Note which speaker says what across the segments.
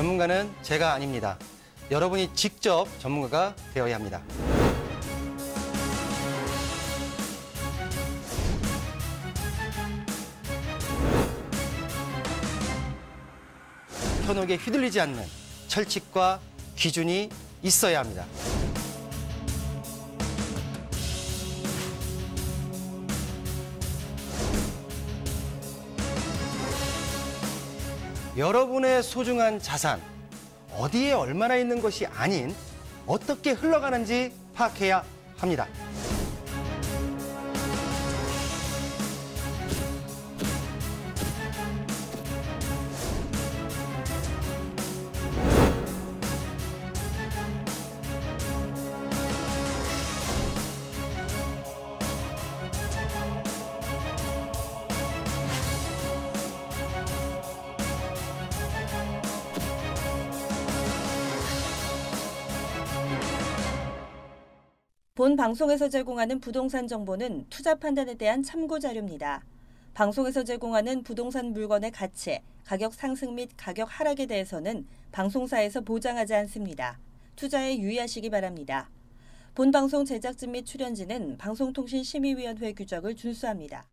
Speaker 1: 전문가는 제가 아닙니다. 여러분이 직접 전문가가 되어야 합니다. 현혹에 휘둘리지 않는 철칙과 기준이 있어야 합니다. 여러분의 소중한 자산, 어디에 얼마나 있는 것이 아닌 어떻게 흘러가는지 파악해야 합니다.
Speaker 2: 본 방송에서 제공하는 부동산 정보는 투자 판단에 대한 참고 자료입니다. 방송에서 제공하는 부동산 물건의 가치, 가격 상승 및 가격 하락에 대해서는 방송사에서 보장하지 않습니다. 투자에 유의하시기 바랍니다. 본 방송 제작진 및 출연진은 방송통신심의위원회 규정을 준수합니다.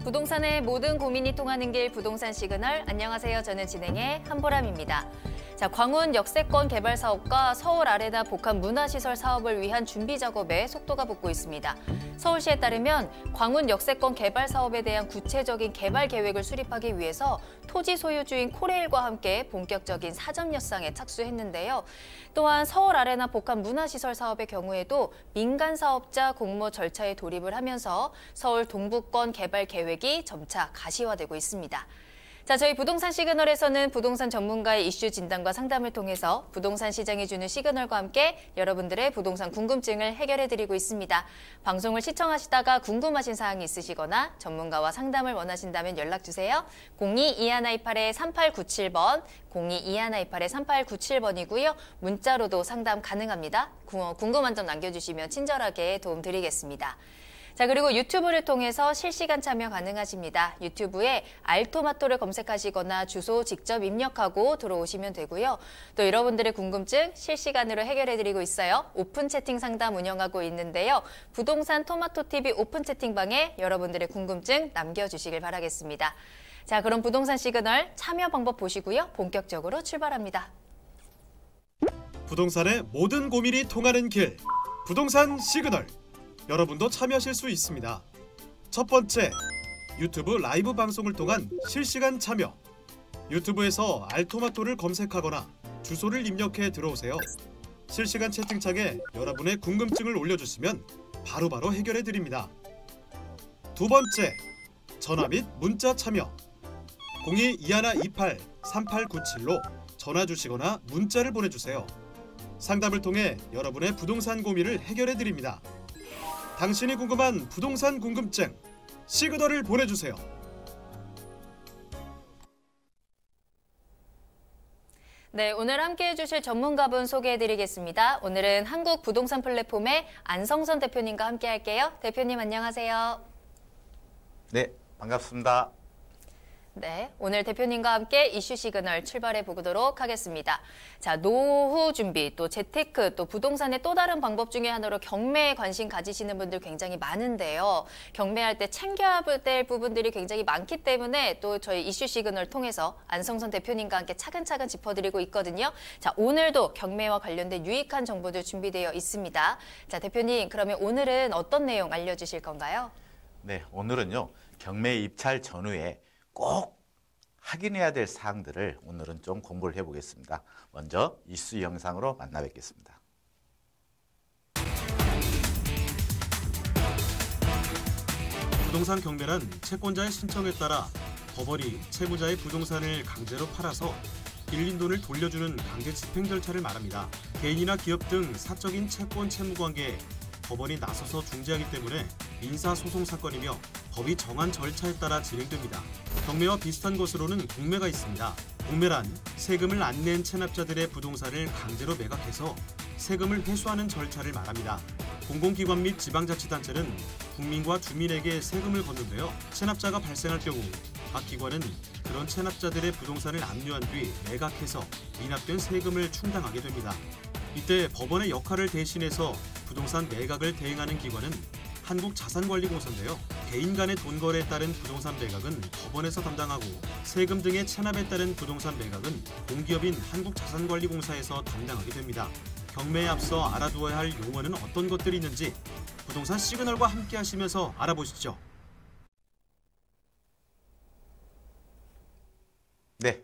Speaker 3: 부동산의 모든 고민이 통하는 길 부동산 시그널. 안녕하세요. 저는 진행의 한보람입니다. 자, 광운 역세권 개발 사업과 서울 아레나 복합 문화시설 사업을 위한 준비 작업에 속도가 붙고 있습니다. 서울시에 따르면 광운 역세권 개발 사업에 대한 구체적인 개발 계획을 수립하기 위해서 토지 소유주인 코레일과 함께 본격적인 사전 협상에 착수했는데요. 또한 서울 아레나 복합 문화시설 사업의 경우에도 민간 사업자 공모 절차에 돌입을 하면서 서울 동부권 개발 계획이 점차 가시화되고 있습니다. 자, 저희 부동산 시그널에서는 부동산 전문가의 이슈 진단과 상담을 통해서 부동산 시장이 주는 시그널과 함께 여러분들의 부동산 궁금증을 해결해드리고 있습니다. 방송을 시청하시다가 궁금하신 사항이 있으시거나 전문가와 상담을 원하신다면 연락주세요. 02-2128-3897번, 02-2128-3897번이고요. 문자로도 상담 가능합니다. 궁금한 점 남겨주시면 친절하게 도움드리겠습니다. 자, 그리고 유튜브를 통해서 실시간 참여 가능하십니다. 유튜브에 알토마토를 검색하시거나 주소 직접 입력하고 들어오시면 되고요. 또 여러분들의 궁금증 실시간으로 해결해드리고 있어요. 오픈 채팅 상담 운영하고 있는데요. 부동산 토마토TV 오픈 채팅방에 여러분들의 궁금증 남겨주시길 바라겠습니다. 자, 그럼 부동산 시그널 참여 방법 보시고요. 본격적으로 출발합니다.
Speaker 4: 부동산의 모든 고민이 통하는 길, 부동산 시그널. 여러분도 참여하실 수 있습니다. 첫 번째, 유튜브 라이브 방송을 통한 실시간 참여. 유튜브에서 알토마토를 검색하거나 주소를 입력해 들어오세요. 실시간 채팅창에 여러분의 궁금증을 올려주시면 바로바로 해결해 드립니다. 두 번째, 전화 및 문자 참여. 02-2128-3897로 전화 주시거나 문자를 보내주세요. 상담을 통해 여러분의 부동산 고민을 해결해 드립니다. 당신이 궁금한 부동산 궁금증, 시그널을 보내주세요.
Speaker 3: 네, 오늘 함께해 주실 전문가분 소개해드리겠습니다. 오늘은 한국 부동산 플랫폼의 안성선 대표님과 함께 할게요. 대표님 안녕하세요.
Speaker 5: 네, 반갑습니다.
Speaker 3: 네, 오늘 대표님과 함께 이슈 시그널 출발해 보도록 하겠습니다. 자, 노후 준비, 또 재테크, 또 부동산의 또 다른 방법 중에 하나로 경매에 관심 가지시는 분들 굉장히 많은데요. 경매할 때 챙겨야 될 부분들이 굉장히 많기 때문에 또 저희 이슈 시그널 통해서 안성선 대표님과 함께 차근차근 짚어드리고 있거든요. 자, 오늘도 경매와 관련된 유익한 정보들 준비되어 있습니다. 자, 대표님, 그러면 오늘은 어떤 내용 알려주실 건가요?
Speaker 5: 네, 오늘은요, 경매 입찰 전후에 꼭 확인해야 될 사항들을 오늘은 좀 공부를 해보겠습니다. 먼저 이슈 영상으로 만나 뵙겠습니다.
Speaker 4: 부동산 경매란 채권자의 신청에 따라 법원이 채무자의 부동산을 강제로 팔아서 빌린 돈을 돌려주는 강제 집행 절차를 말합니다. 개인이나 기업 등 사적인 채권 채무 관계에 법원이 나서서 중재하기 때문에 민사소송 사건이며 법이 정한 절차에 따라 진행됩니다. 경매와 비슷한 것으로는 공매가 있습니다. 공매란 세금을 안 낸 체납자들의 부동산을 강제로 매각해서 세금을 회수하는 절차를 말합니다. 공공기관 및 지방자치단체는 국민과 주민에게 세금을 걷는데요. 체납자가 발생할 경우 각 기관은 그런 체납자들의 부동산을 압류한 뒤 매각해서 미납된 세금을 충당하게 됩니다. 이때 법원의 역할을 대신해서 부동산 매각을 대행하는 기관은 한국자산관리공사인데요. 개인 간의 돈 거래에 따른 부동산 매각은 법원에서 담당하고 세금 등의 체납에 따른 부동산 매각은 공기업인 한국자산관리공사에서 담당하게 됩니다. 경매에 앞서 알아두어야 할 용어는 어떤 것들이 있는지 부동산 시그널과 함께 하시면서 알아보시죠.
Speaker 5: 네.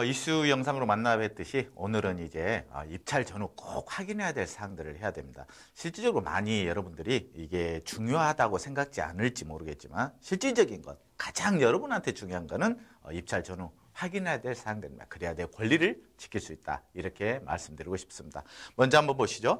Speaker 5: 이슈 영상으로 만나 뵀듯이 오늘은 이제 입찰 전후 꼭 확인해야 될 사항들을 해야 됩니다. 실질적으로 많이 여러분들이 이게 중요하다고 생각지 않을지 모르겠지만 실질적인 것, 가장 여러분한테 중요한 거는 입찰 전후 확인해야 될 사항들입니다. 그래야 내 권리를 지킬 수 있다. 이렇게 말씀드리고 싶습니다. 먼저 한번 보시죠.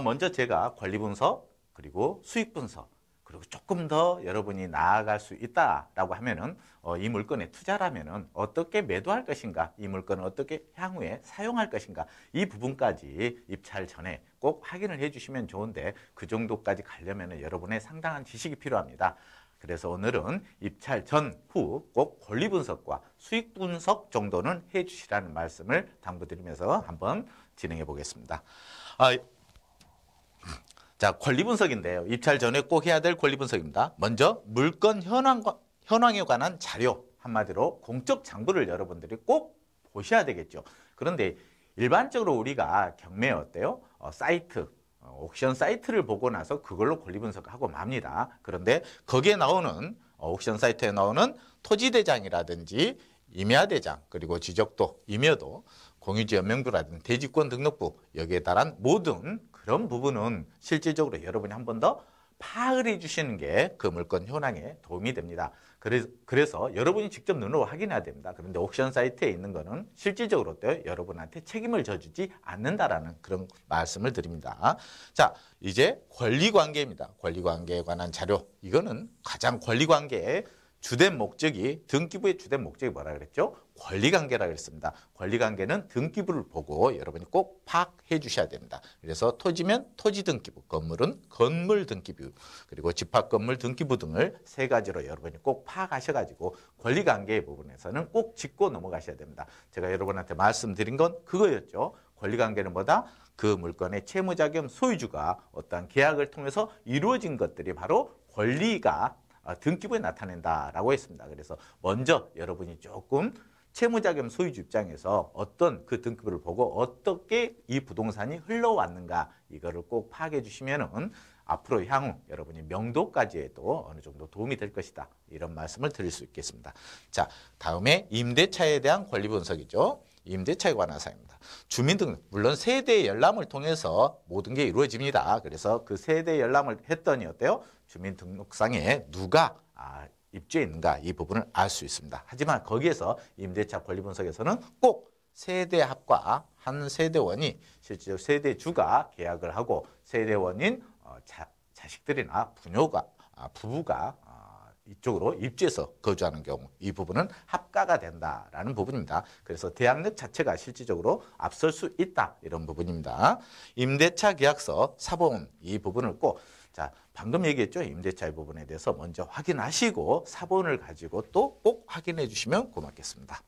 Speaker 5: 먼저 제가 권리 분석, 그리고 수익 분석, 그리고 조금 더 여러분이 나아갈 수 있다라고 하면은 이 물건에 투자라면은 어떻게 매도할 것인가, 이 물건을 어떻게 향후에 사용할 것인가, 이 부분까지 입찰 전에 꼭 확인을 해주시면 좋은데 그 정도까지 가려면은 여러분의 상당한 지식이 필요합니다. 그래서 오늘은 입찰 전후 꼭 권리 분석과 수익 분석 정도는 해주시라는 말씀을 당부드리면서 한번 진행해 보겠습니다. 자, 권리 분석인데요. 입찰 전에 꼭 해야 될 권리 분석입니다. 먼저 물건 현황에 관한 자료, 한마디로 공적 장부를 여러분들이 꼭 보셔야 되겠죠. 그런데 일반적으로 우리가 경매에 어때요? 사이트, 옥션 사이트를 보고 나서 그걸로 권리 분석하고 맙니다. 그런데 거기에 나오는 옥션 사이트에 나오는 토지대장이라든지 임야대장, 그리고 지적도, 임여도, 공유지 연명부라든지 대지권 등록부, 여기에 따른 모든 그런 부분은 실질적으로 여러분이 한 번 더 파악을 해주시는 게 그 물건 현황에 도움이 됩니다. 그래서 여러분이 직접 눈으로 확인해야 됩니다. 그런데 옥션 사이트에 있는 거는 실질적으로 또 여러분한테 책임을 져주지 않는다라는 그런 말씀을 드립니다. 자, 이제 권리관계입니다. 권리관계에 관한 자료. 이거는 가장 권리관계의 주된 목적이, 등기부의 주된 목적이 뭐라 그랬죠? 권리관계라고 했습니다. 권리관계는 등기부를 보고 여러분이 꼭 파악해 주셔야 됩니다. 그래서 토지면 토지 등기부, 건물은 건물 등기부, 그리고 집합건물 등기부 등을 세 가지로 여러분이 꼭 파악하셔가지고 권리관계의 부분에서는 꼭 짚고 넘어가셔야 됩니다. 제가 여러분한테 말씀드린 건 그거였죠. 권리관계는 뭐다? 그 물건의 채무자 겸 소유주가 어떠한 계약을 통해서 이루어진 것들이 바로 권리가 등기부에 나타낸다라고 했습니다. 그래서 먼저 여러분이 조금 채무자 겸 소유주 입장에서 어떤 그 등기부를 보고 어떻게 이 부동산이 흘러왔는가, 이거를 꼭 파악해 주시면은 앞으로 향후 여러분이 명도까지에도 어느 정도 도움이 될 것이다. 이런 말씀을 드릴 수 있겠습니다. 자, 다음에 임대차에 대한 권리 분석이죠. 임대차에 관한 사항입니다. 주민등록, 물론 세대 열람을 통해서 모든 게 이루어집니다. 그래서 그 세대 열람을 했더니 어때요? 주민등록상에 누가 입주해 있는가, 이 부분을 알 수 있습니다. 하지만 거기에서 임대차 권리 분석에서는 꼭 세대합과 한 세대원이 실제로 세대주가 계약을 하고 세대원인 자식들이나 부부가 이쪽으로 입주해서 거주하는 경우, 이 부분은 합가가 된다라는 부분입니다. 그래서 대항력 자체가 실질적으로 앞설 수 있다, 이런 부분입니다. 임대차 계약서 사본, 이 부분을 꼭, 자, 방금 얘기했죠. 임대차의 부분에 대해서 먼저 확인하시고 사본을 가지고 또 꼭 확인해 주시면 고맙겠습니다.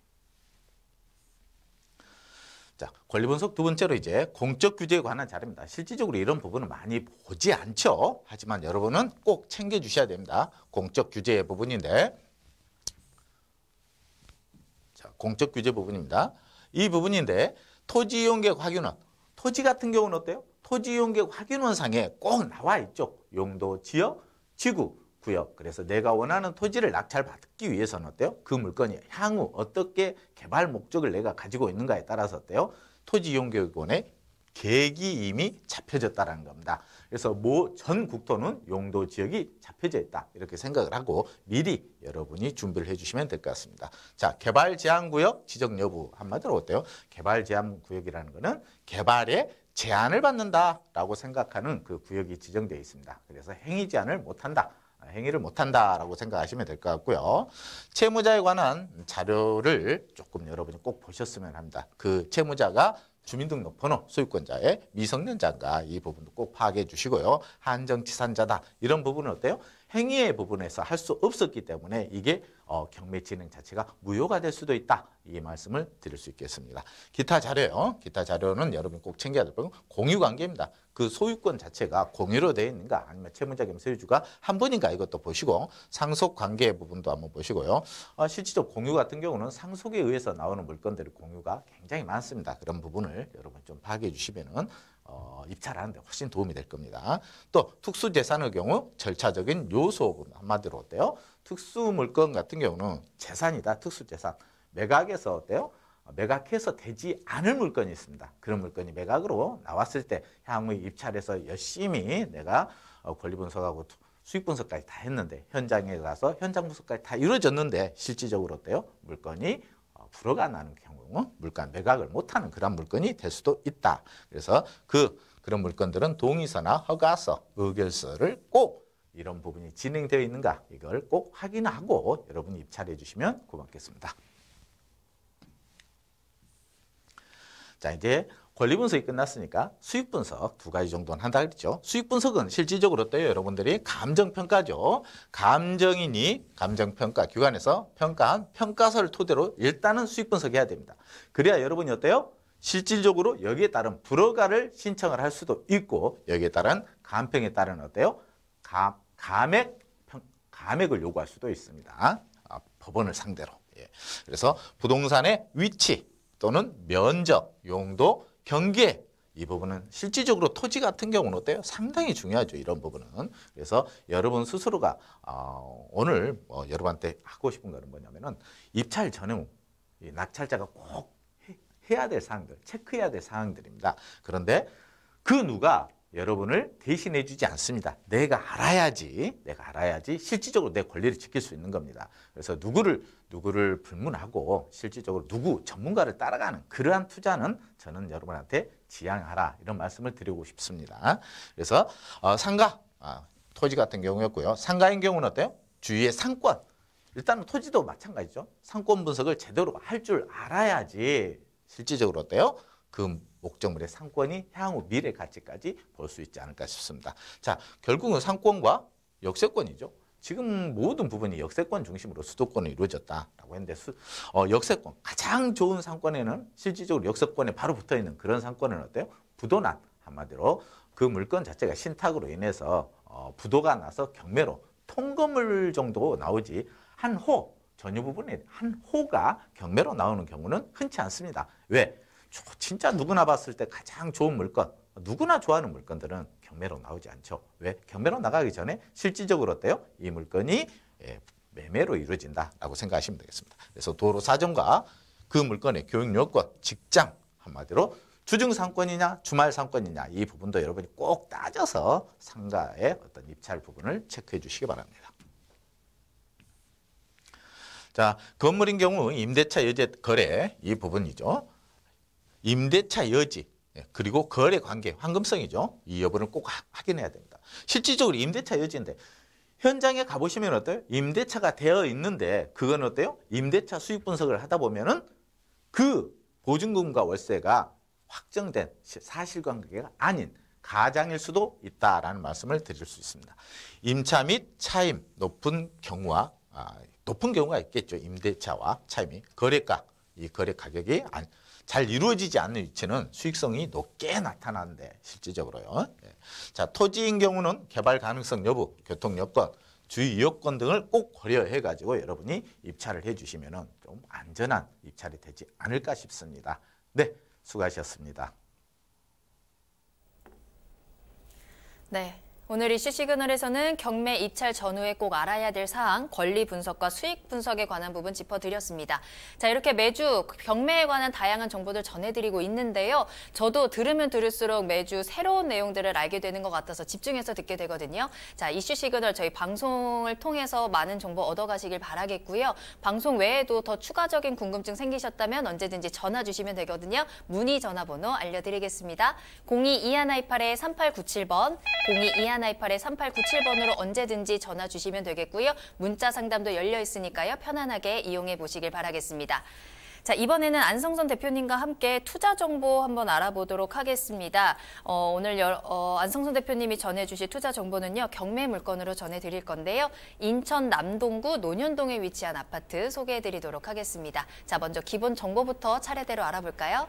Speaker 5: 자, 권리 분석 두 번째로 이제 공적 규제에 관한 자료입니다. 실질적으로 이런 부분은 많이 보지 않죠. 하지만 여러분은 꼭 챙겨 주셔야 됩니다. 공적 규제의 부분인데, 자, 공적 규제 부분입니다. 이 부분인데, 토지 이용계획 확인원, 토지 같은 경우는 어때요? 토지 이용계획 확인원상에 꼭 나와 있죠. 용도, 지역, 지구, 구역. 그래서 내가 원하는 토지를 낙찰받기 위해서는 어때요? 그 물건이 향후 어떻게 개발 목적을 내가 가지고 있는가에 따라서 어때요? 토지 이용계획원의 계획이 이미 잡혀졌다는 겁니다. 그래서 전 국토는 용도 지역이 잡혀져 있다, 이렇게 생각을 하고 미리 여러분이 준비를 해주시면 될 것 같습니다. 자, 개발 제한 구역 지적 여부, 한마디로 어때요? 개발 제한 구역이라는 거는 개발에 제한을 받는다라고 생각하는 그 구역이 지정되어 있습니다. 그래서 행위 제한을 못한다, 행위를 못한다라고 생각하시면 될 것 같고요. 채무자에 관한 자료를 조금 여러분이 꼭 보셨으면 합니다. 그 채무자가 주민등록번호 소유권자의 미성년자인가 이 부분도 꼭 파악해 주시고요. 한정치산자다 이런 부분은 어때요? 행위의 부분에서 할 수 없었기 때문에 이게 경매 진행 자체가 무효가 될 수도 있다. 이 말씀을 드릴 수 있겠습니다. 기타 자료요. 기타 자료는 여러분 꼭 챙겨야 될 부분 공유관계입니다. 그 소유권 자체가 공유로 되어 있는가 아니면 채무자 겸 소유주가 한 분인가 이것도 보시고 상속관계 부분도 한번 보시고요. 실질적 공유 같은 경우는 상속에 의해서 나오는 물건들의 공유가 굉장히 많습니다. 그런 부분을 여러분 좀 파악해 주시면은 입찰하는 데 훨씬 도움이 될 겁니다. 또 특수재산의 경우 절차적인 요소 한마디로 어때요? 특수물건 같은 경우는 재산이다. 특수재산. 매각에서 어때요? 매각해서 되지 않을 물건이 있습니다. 그런 물건이 매각으로 나왔을 때 향후 입찰에서 열심히 내가 권리분석하고 수익분석까지 다 했는데 현장에 가서 현장 분석까지 다 이루어졌는데 실질적으로 어때요? 물건이 불허가 나는 경우 물건 매각을 못하는 그런 물건이 될 수도 있다. 그래서 그런 물건들은 동의서나 허가서, 의결서를 꼭 이런 부분이 진행되어 있는가 이걸 꼭 확인하고 여러분이 입찰해 주시면 고맙겠습니다. 자, 이제 권리분석이 끝났으니까 수익분석 2가지 정도는 한다 그랬죠. 수익분석은 실질적으로 어때요? 여러분들이 감정평가죠. 감정인이 감정평가 기관에서 평가한 평가서를 토대로 일단은 수익분석해야 됩니다. 그래야 여러분이 어때요? 실질적으로 여기에 따른 불허가를 신청을 할 수도 있고 여기에 따른 감평에 따른 어때요? 감액을 요구할 수도 있습니다. 법원을 상대로. 예. 그래서 부동산의 위치 또는 면적, 용도, 경계 이 부분은 실질적으로 토지 같은 경우는 어때요? 상당히 중요하죠. 이런 부분은. 그래서 여러분 스스로가 오늘 여러분한테 하고 싶은 거는 뭐냐면은 입찰 전에 이 낙찰자가 꼭 해야 될 사항들, 체크해야 될 사항들입니다. 그런데 그 누가 여러분을 대신해 주지 않습니다. 내가 알아야지 실질적으로 내 권리를 지킬 수 있는 겁니다. 그래서 누구를 불문하고 실질적으로 누구 전문가를 따라가는 그러한 투자는 저는 여러분한테 지양하라 이런 말씀을 드리고 싶습니다. 그래서 상가, 토지 같은 경우였고요. 상가인 경우는 어때요? 주위의 상권. 일단 토지도 마찬가지죠. 상권 분석을 제대로 할 줄 알아야지 실질적으로 어때요? 그 목적물의 상권이 향후 미래 가치까지 볼 수 있지 않을까 싶습니다. 자, 결국은 상권과 역세권이죠. 지금 모든 부분이 역세권 중심으로 수도권이 이루어졌다라고 했는데 역세권, 가장 좋은 상권에는 실질적으로 역세권에 바로 붙어있는 그런 상권은 어때요? 부도난, 한마디로 그 물건 자체가 신탁으로 인해서 부도가 나서 경매로 통건물 정도 나오지 한 호, 전유 부분에 한 호가 경매로 나오는 경우는 흔치 않습니다. 왜? 진짜 누구나 봤을 때 가장 좋은 물건, 누구나 좋아하는 물건들은 경매로 나오지 않죠. 왜? 경매로 나가기 전에 실질적으로 어때요? 이 물건이 매매로 이루어진다라고 생각하시면 되겠습니다. 그래서 도로 사정과 그 물건의 교육 요건, 직장, 한마디로 주중 상권이냐 주말 상권이냐 이 부분도 여러분이 꼭 따져서 상가의 어떤 입찰 부분을 체크해 주시기 바랍니다. 자, 건물인 경우 임대차 여지 거래 이 부분이죠. 임대차 여지 그리고 거래 관계 황금성이죠. 이 여부를 꼭 확인해야 됩니다. 실질적으로 임대차 여지인데 현장에 가보시면 어때요? 임대차가 되어 있는데 그건 어때요? 임대차 수익 분석을 하다 보면은 그 보증금과 월세가 확정된 사실관계가 아닌 가장일 수도 있다라는 말씀을 드릴 수 있습니다. 임차 및 차임 높은 경우가 있겠죠. 임대차와 차임이 거래가, 이 거래 가격이 잘 이루어지지 않는 위치는 수익성이 높게 나타나는데 실질적으로요. 자, 토지인 경우는 개발 가능성 여부, 교통 여건, 주의 여건 등을 꼭 고려해 가지고 여러분이 입찰을 해 주시면 좀 안전한 입찰이 되지 않을까 싶습니다. 네, 수고하셨습니다.
Speaker 3: 네. 오늘 이슈 시그널에서는 경매 입찰 전후에 꼭 알아야 될 사항, 권리 분석과 수익 분석에 관한 부분 짚어드렸습니다. 자, 이렇게 매주 경매에 관한 다양한 정보들 전해드리고 있는데요. 저도 들으면 들을수록 매주 새로운 내용들을 알게 되는 것 같아서 집중해서 듣게 되거든요. 자, 이슈 시그널 저희 방송을 통해서 많은 정보 얻어가시길 바라겠고요. 방송 외에도 더 추가적인 궁금증 생기셨다면 언제든지 전화 주시면 되거든요. 문의 전화번호 알려드리겠습니다. 022128-3897번, 022128-3897번으로 언제든지 전화 주시면 되겠고요. 문자 상담도 열려 있으니까요. 편안하게 이용해 보시길 바라겠습니다. 자, 이번에는 안성선 대표님과 함께 투자 정보 한번 알아보도록 하겠습니다. 오늘 안성선 대표님이 전해주실 투자 정보는요, 경매 물건으로 전해드릴 건데요. 인천 남동구 논현동에 위치한 아파트 소개해드리도록 하겠습니다. 자, 먼저 기본 정보부터 차례대로 알아볼까요?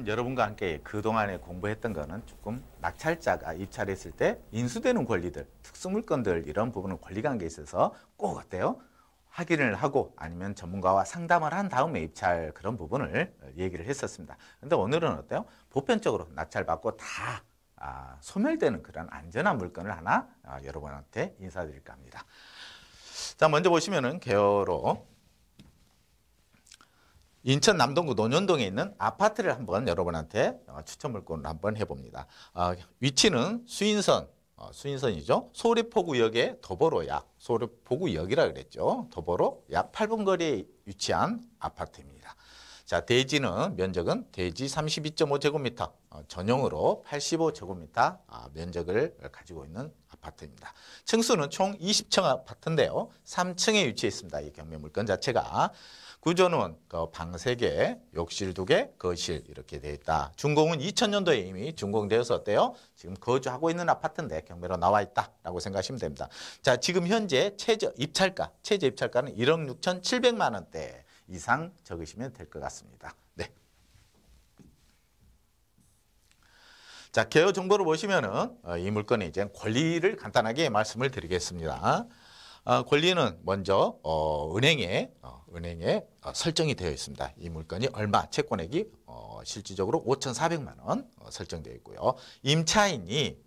Speaker 5: 여러분과 함께 그동안에 공부했던 거는 조금 낙찰자가 입찰했을 때 인수되는 권리들, 특수물건들 이런 부분은 권리관계에 있어서 꼭 어때요? 확인을 하고 아니면 전문가와 상담을 한 다음에 입찰 그런 부분을 얘기를 했었습니다. 그런데 오늘은 어때요? 보편적으로 낙찰받고 다 소멸되는 그런 안전한 물건을 하나 여러분한테 인사드릴까 합니다. 자, 먼저 보시면은 개요로 인천 남동구 논현동에 있는 아파트를 한번 여러분한테 추천 물건을 한번 해봅니다. 위치는 수인선이죠. 소래포구역의 도보로역, 소래포구역이라 그랬죠. 도보로 약 8분 거리에 위치한 아파트입니다. 자, 대지는 면적은 대지 32.5제곱미터, 전용으로 85제곱미터 면적을 가지고 있는 아파트입니다. 층수는 총 20층 아파트인데요. 3층에 위치해 있습니다. 이 경매 물건 자체가. 구조는 방 3개, 욕실 2개, 거실 이렇게 되어 있다. 준공은 2000년도에 이미 준공되어서 어때요? 지금 거주하고 있는 아파트인데 경매로 나와 있다라고 생각하시면 됩니다. 자, 지금 현재 최저 입찰가는 1억 6,700만 원대 이상 적으시면 될 것 같습니다. 네. 자, 개요 정보를 보시면은 이 물건의 이제 권리를 간단하게 말씀을 드리겠습니다. 권리는 먼저 은행에 설정이 되어 있습니다. 이 물건이 얼마, 채권액이 실질적으로 5,400만 원 설정되어 있고요. 임차인이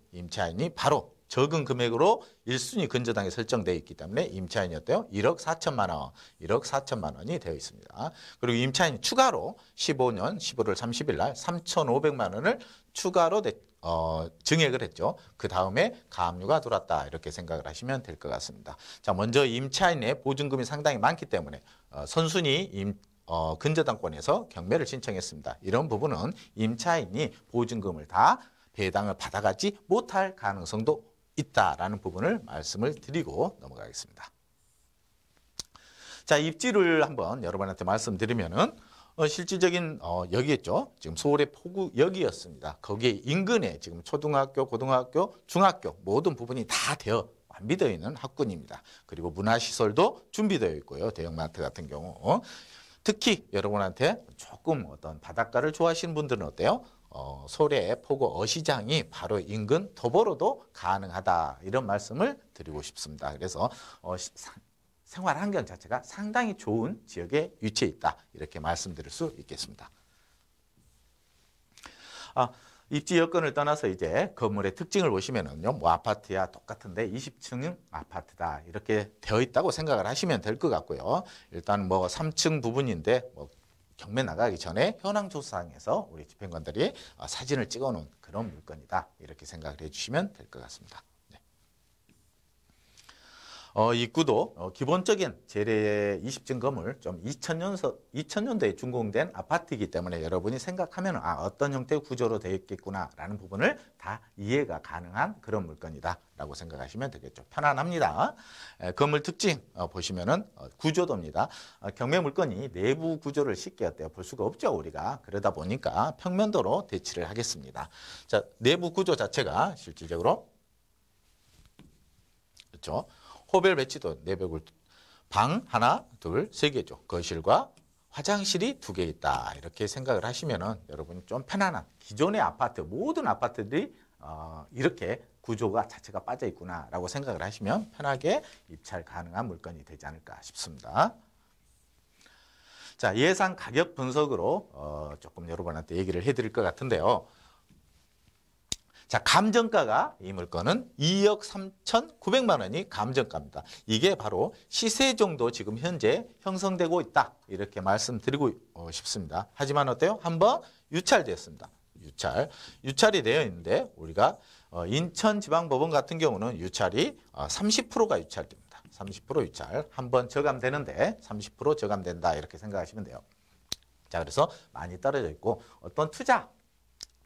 Speaker 5: 바로 적은 금액으로 1순위 근저당에 설정되어 있기 때문에 임차인이 어때요? 1억 4천만 원이 되어 있습니다. 그리고 임차인이 추가로 15년 11월 30일 날 3,500만 원을 추가로 증액을 했죠. 그 다음에 가압류가 들어왔다 이렇게 생각을 하시면 될 것 같습니다. 자, 먼저 임차인의 보증금이 상당히 많기 때문에 선순위 근저당권에서 경매를 신청했습니다. 이런 부분은 임차인이 보증금을 다 배당을 받아가지 못할 가능성도 있다라는 부분을 말씀을 드리고 넘어가겠습니다. 자, 입지를 한번 여러분한테 말씀드리면은 실질적인 역이겠죠. 지금 서울의 포구역이었습니다. 거기에 인근에 지금 초등학교, 고등학교, 중학교 모든 부분이 다 완비되어 있는 학군입니다. 그리고 문화시설도 준비되어 있고요. 대형마트 같은 경우. 특히 여러분한테 조금 어떤 바닷가를 좋아하시는 분들은 어때요? 서울의 포구 어시장이 바로 인근 도보로도 가능하다 이런 말씀을 드리고 싶습니다. 그래서 생활 환경 자체가 상당히 좋은 지역에 위치해 있다 이렇게 말씀드릴 수 있겠습니다. 입지 여건을 떠나서 이제 건물의 특징을 보시면은요, 뭐 아파트야 똑같은데 20층 아파트다 이렇게 되어 있다고 생각을 하시면 될 것 같고요. 일단 뭐 3층 부분인데 뭐 경매 나가기 전에 현황 조사상에서 우리 집행관들이 사진을 찍어놓은 그런 물건이다 이렇게 생각을 해주시면 될 것 같습니다. 네. 입구도 기본적인 재래의 20층 건물 좀 2000년도에 준공된 아파트이기 때문에 여러분이 생각하면 어떤 형태의 구조로 되어 있겠구나라는 부분을 다 이해가 가능한 그런 물건이다 라고 생각하시면 되겠죠. 편안합니다. 건물 특징 보시면은 구조도입니다. 경매 물건이 내부 구조를 쉽게 볼 수가 없죠, 우리가. 그러다 보니까 평면도로 대치를 하겠습니다. 자, 내부 구조 자체가 실질적으로 그렇죠. 호별 배치도 내벽을 방 하나, 둘, 세 개죠. 거실과 화장실이 2개 있다. 이렇게 생각을 하시면은 여러분이 좀 편안한 기존의 아파트, 모든 아파트들이 이렇게 구조가 자체가 빠져 있구나라고 생각을 하시면 편하게 입찰 가능한 물건이 되지 않을까 싶습니다. 자, 예상 가격 분석으로 조금 여러분한테 얘기를 해드릴 것 같은데요. 자, 감정가가 이 물건은 2억 3,900만 원이 감정가입니다. 이게 바로 시세 정도 지금 현재 형성되고 있다. 이렇게 말씀드리고 싶습니다. 하지만 어때요? 한번 유찰되었습니다. 유찰이 되어 있는데 우리가 인천지방법원 같은 경우는 유찰이 30%가 유찰됩니다. 30% 유찰. 한번 저감되는데 30% 저감된다. 이렇게 생각하시면 돼요. 자, 그래서 많이 떨어져 있고 어떤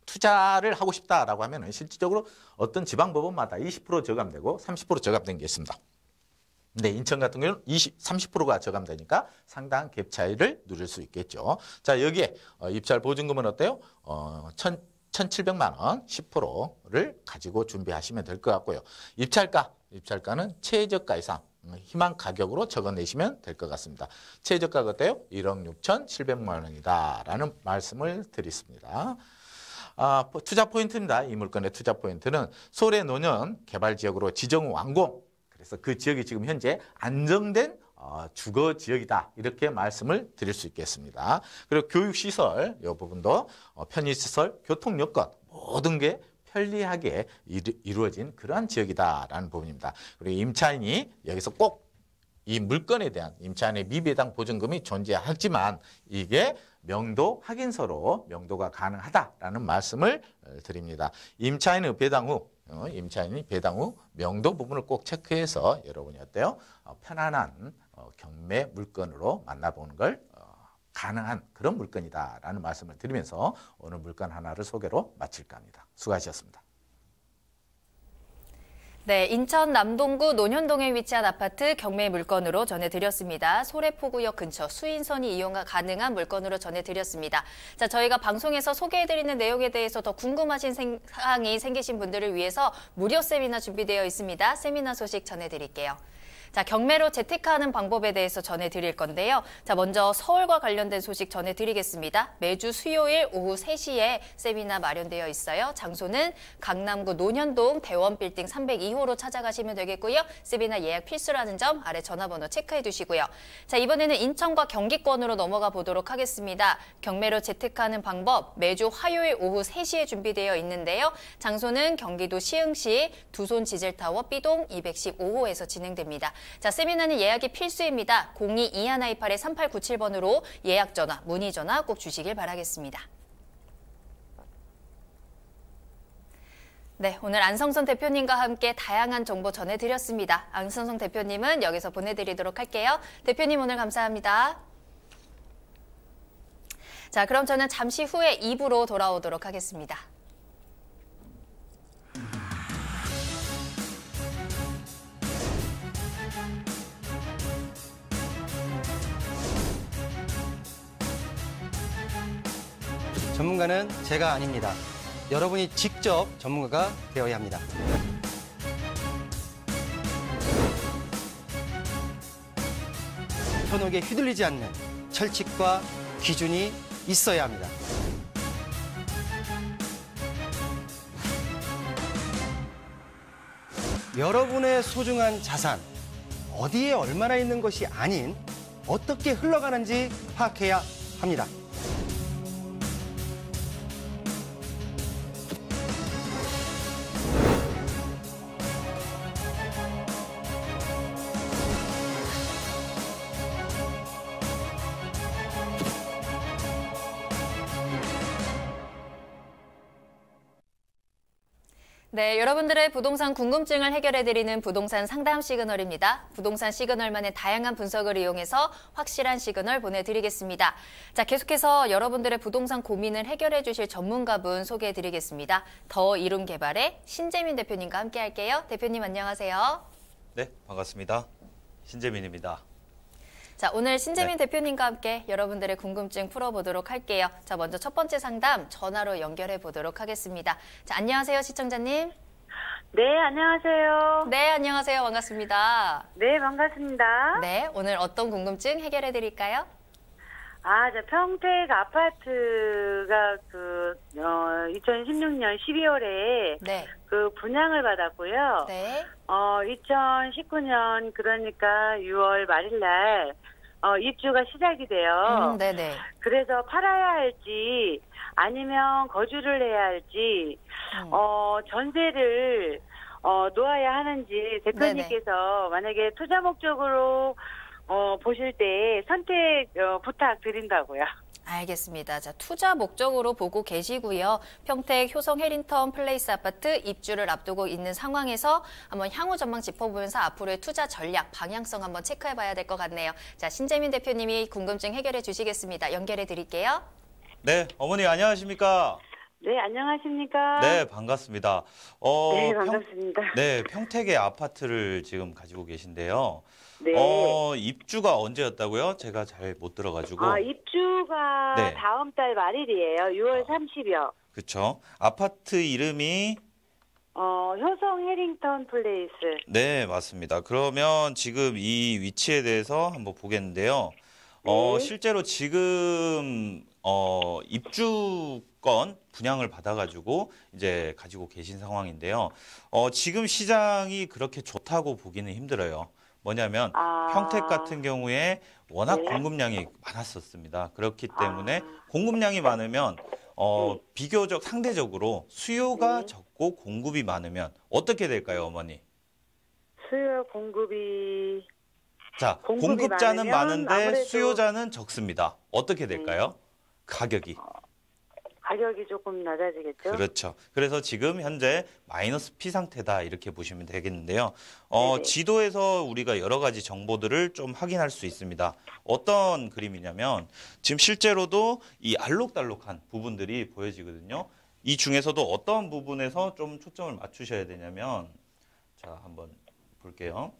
Speaker 5: 투자를 하고 싶다라고 하면은 실질적으로 어떤 지방법원마다 20% 저감되고 30% 저감된 게 있습니다. 근데 인천 같은 경우는 30%가 저감되니까 상당한 갭 차이를 누릴 수 있겠죠. 자, 여기에 입찰 보증금은 어때요? 1,700만 원 10%를 가지고 준비하시면 될 것 같고요. 입찰가는 최저가 이상 희망 가격으로 적어내시면 될 것 같습니다. 최저가가 어때요? 1억 6,700만 원이다라는 말씀을 드리겠습니다. 투자 포인트입니다. 이 물건의 투자 포인트는 소래 노년 개발 지역으로 지정 완공. 그래서 그 지역이 지금 현재 안정된 주거 지역이다. 이렇게 말씀을 드릴 수 있겠습니다. 그리고 교육시설, 이 부분도 편의시설, 교통여건 모든 게 편리하게 이루어진 그러한 지역이다라는 부분입니다. 그리고 임차인이 여기서 꼭 이 물건에 대한 임차인의 미배당 보증금이 존재하지만 이게 명도 확인서로 명도가 가능하다라는 말씀을 드립니다. 임차인이 배당 후 명도 부분을 꼭 체크해서 여러분이 어때요? 편안한 경매 물건으로 만나보는 걸 가능한 그런 물건이다라는 말씀을 드리면서 오늘 물건 하나를 소개로 마칠까 합니다. 수고하셨습니다.
Speaker 3: 네, 인천 남동구 논현동에 위치한 아파트 경매 물건으로 전해드렸습니다. 소래포구역 근처 수인선이 이용 가능한 물건으로 전해드렸습니다. 자, 저희가 방송에서 소개해드리는 내용에 대해서 더 궁금하신 사항이 생기신 분들을 위해서 무료 세미나 준비되어 있습니다. 세미나 소식 전해드릴게요. 자, 경매로 재테크하는 방법에 대해서 전해드릴 건데요. 자, 먼저 서울과 관련된 소식 전해드리겠습니다. 매주 수요일 오후 3시에 세미나 마련되어 있어요. 장소는 강남구 논현동 대원빌딩 302호로 찾아가시면 되겠고요. 세미나 예약 필수라는 점 아래 전화번호 체크해 두시고요. 자, 이번에는 인천과 경기권으로 넘어가 보도록 하겠습니다. 경매로 재테크하는 방법 매주 화요일 오후 3시에 준비되어 있는데요. 장소는 경기도 시흥시 두손 지젤타워 B동 215호에서 진행됩니다. 자, 세미나는 예약이 필수입니다. 02-2128-3897번으로 예약 전화, 문의 전화 꼭 주시길 바라겠습니다. 네, 오늘 안성선 대표님과 함께 다양한 정보 전해드렸습니다. 안성선 대표님은 여기서 보내드리도록 할게요. 대표님 오늘 감사합니다. 자, 그럼 저는 잠시 후에 2부로 돌아오도록 하겠습니다.
Speaker 1: 전문가는 제가 아닙니다. 여러분이 직접 전문가가 되어야 합니다. 현혹에 휘둘리지 않는 철칙과 기준이 있어야 합니다. 여러분의 소중한 자산, 어디에 얼마나 있는 것이 아닌 어떻게 흘러가는지 파악해야 합니다.
Speaker 3: 네, 여러분들의 부동산 궁금증을 해결해드리는 부동산 상담 시그널입니다. 부동산 시그널만의 다양한 분석을 이용해서 확실한 시그널 보내드리겠습니다. 자, 계속해서 여러분들의 부동산 고민을 해결해 주실 전문가분 소개해드리겠습니다. 더 이룸 개발의 신재민 대표님과 함께 할게요. 대표님 안녕하세요.
Speaker 6: 네, 반갑습니다. 신재민입니다.
Speaker 3: 자, 오늘 신재민 대표님과 함께 여러분들의 궁금증 풀어보도록 할게요. 자, 먼저 첫 번째 상담 전화로 연결해 보도록 하겠습니다. 자, 안녕하세요, 시청자님.
Speaker 7: 네, 안녕하세요.
Speaker 3: 네, 안녕하세요. 반갑습니다.
Speaker 7: 네, 반갑습니다.
Speaker 3: 네, 오늘 어떤 궁금증 해결해 드릴까요?
Speaker 7: 저 평택 아파트가 2016년 12월에
Speaker 3: 네.
Speaker 7: 분양을 받았고요.
Speaker 3: 네.
Speaker 7: 2019년 그러니까 6월 말일 날 입주가 시작이 돼요.
Speaker 3: 네네.
Speaker 7: 그래서 팔아야 할지 아니면 거주를 해야 할지 전세를 놓아야 하는지 대표님께서 만약에 투자 목적으로 보실 때 선택 부탁드린다고요.
Speaker 3: 알겠습니다. 자, 투자 목적으로 보고 계시고요. 평택 효성 해링턴 플레이스 아파트 입주를 앞두고 있는 상황에서 한번 향후 전망 짚어보면서 앞으로의 투자 전략, 방향성 한번 체크해봐야 될 것 같네요. 자, 신재민 대표님이 궁금증 해결해 주시겠습니다. 연결해 드릴게요.
Speaker 6: 네, 어머니 안녕하십니까?
Speaker 7: 네, 안녕하십니까?
Speaker 6: 네, 반갑습니다.
Speaker 7: 네, 반갑습니다.
Speaker 6: 네, 평택의 아파트를 지금 가지고 계신데요.
Speaker 7: 네.
Speaker 6: 입주가 언제였다고요? 제가 잘 못 들어가지고.
Speaker 7: 입주가
Speaker 6: 네.
Speaker 7: 다음 달 말일이에요. 6월 30일.
Speaker 6: 그렇죠. 아파트 이름이
Speaker 7: 효성 해링턴 플레이스.
Speaker 6: 네, 맞습니다. 그러면 지금 이 위치에 대해서 한번 보겠는데요.
Speaker 7: 네.
Speaker 6: 실제로 지금 입주권 분양을 받아가지고 이제 가지고 계신 상황인데요. 지금 시장이 그렇게 좋다고 보기는 힘들어요. 뭐냐면 평택 같은 경우에 워낙
Speaker 7: 네.
Speaker 6: 공급량이 많았었습니다. 그렇기 때문에 공급량이 많으면 비교적 상대적으로 수요가 적고 공급이 많으면 어떻게 될까요, 어머니?
Speaker 7: 수요 공급이
Speaker 6: 자,
Speaker 7: 공급이
Speaker 6: 공급자는
Speaker 7: 많으면
Speaker 6: 많은데
Speaker 7: 아무래도
Speaker 6: 수요자는 적습니다. 어떻게 될까요? 가격이.
Speaker 7: 가격이 조금 낮아지겠죠?
Speaker 6: 그렇죠. 그래서 지금 현재 마이너스 P 상태다 이렇게 보시면 되겠는데요.
Speaker 7: 네네.
Speaker 6: 지도에서 우리가 여러 가지 정보들을 좀 확인할 수 있습니다. 어떤 그림이냐면 지금 실제로도 이 알록달록한 부분들이 보여지거든요. 이 중에서도 어떤 부분에서 좀 초점을 맞추셔야 되냐면 자, 한번 볼게요.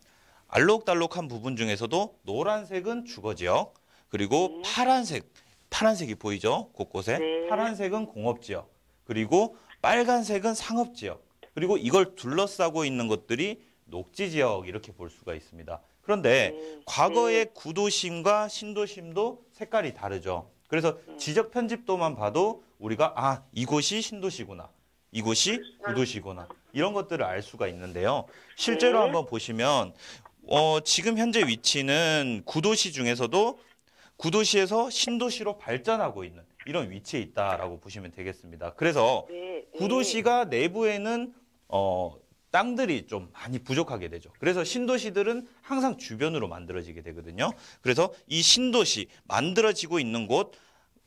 Speaker 6: 알록달록한 부분 중에서도 노란색은 주거지역, 그리고 파란색이 보이죠? 곳곳에.
Speaker 7: 네.
Speaker 6: 파란색은 공업지역, 그리고 빨간색은 상업지역, 그리고 이걸 둘러싸고 있는 것들이 녹지지역 이렇게 볼 수가 있습니다. 그런데 과거의 구도심과 신도심도 색깔이 다르죠. 그래서 지적 편집도만 봐도 우리가 이곳이 신도시구나, 이곳이 구도시구나 이런 것들을 알 수가 있는데요. 실제로 한번 보시면 지금 현재 위치는 구도시 중에서도 구도시에서 신도시로 발전하고 있는 이런 위치에 있다라고 보시면 되겠습니다. 그래서 구도시가 내부에는 땅들이 좀 많이 부족하게 되죠. 그래서 신도시들은 항상 주변으로 만들어지게 되거든요. 그래서 이 신도시 만들어지고 있는 곳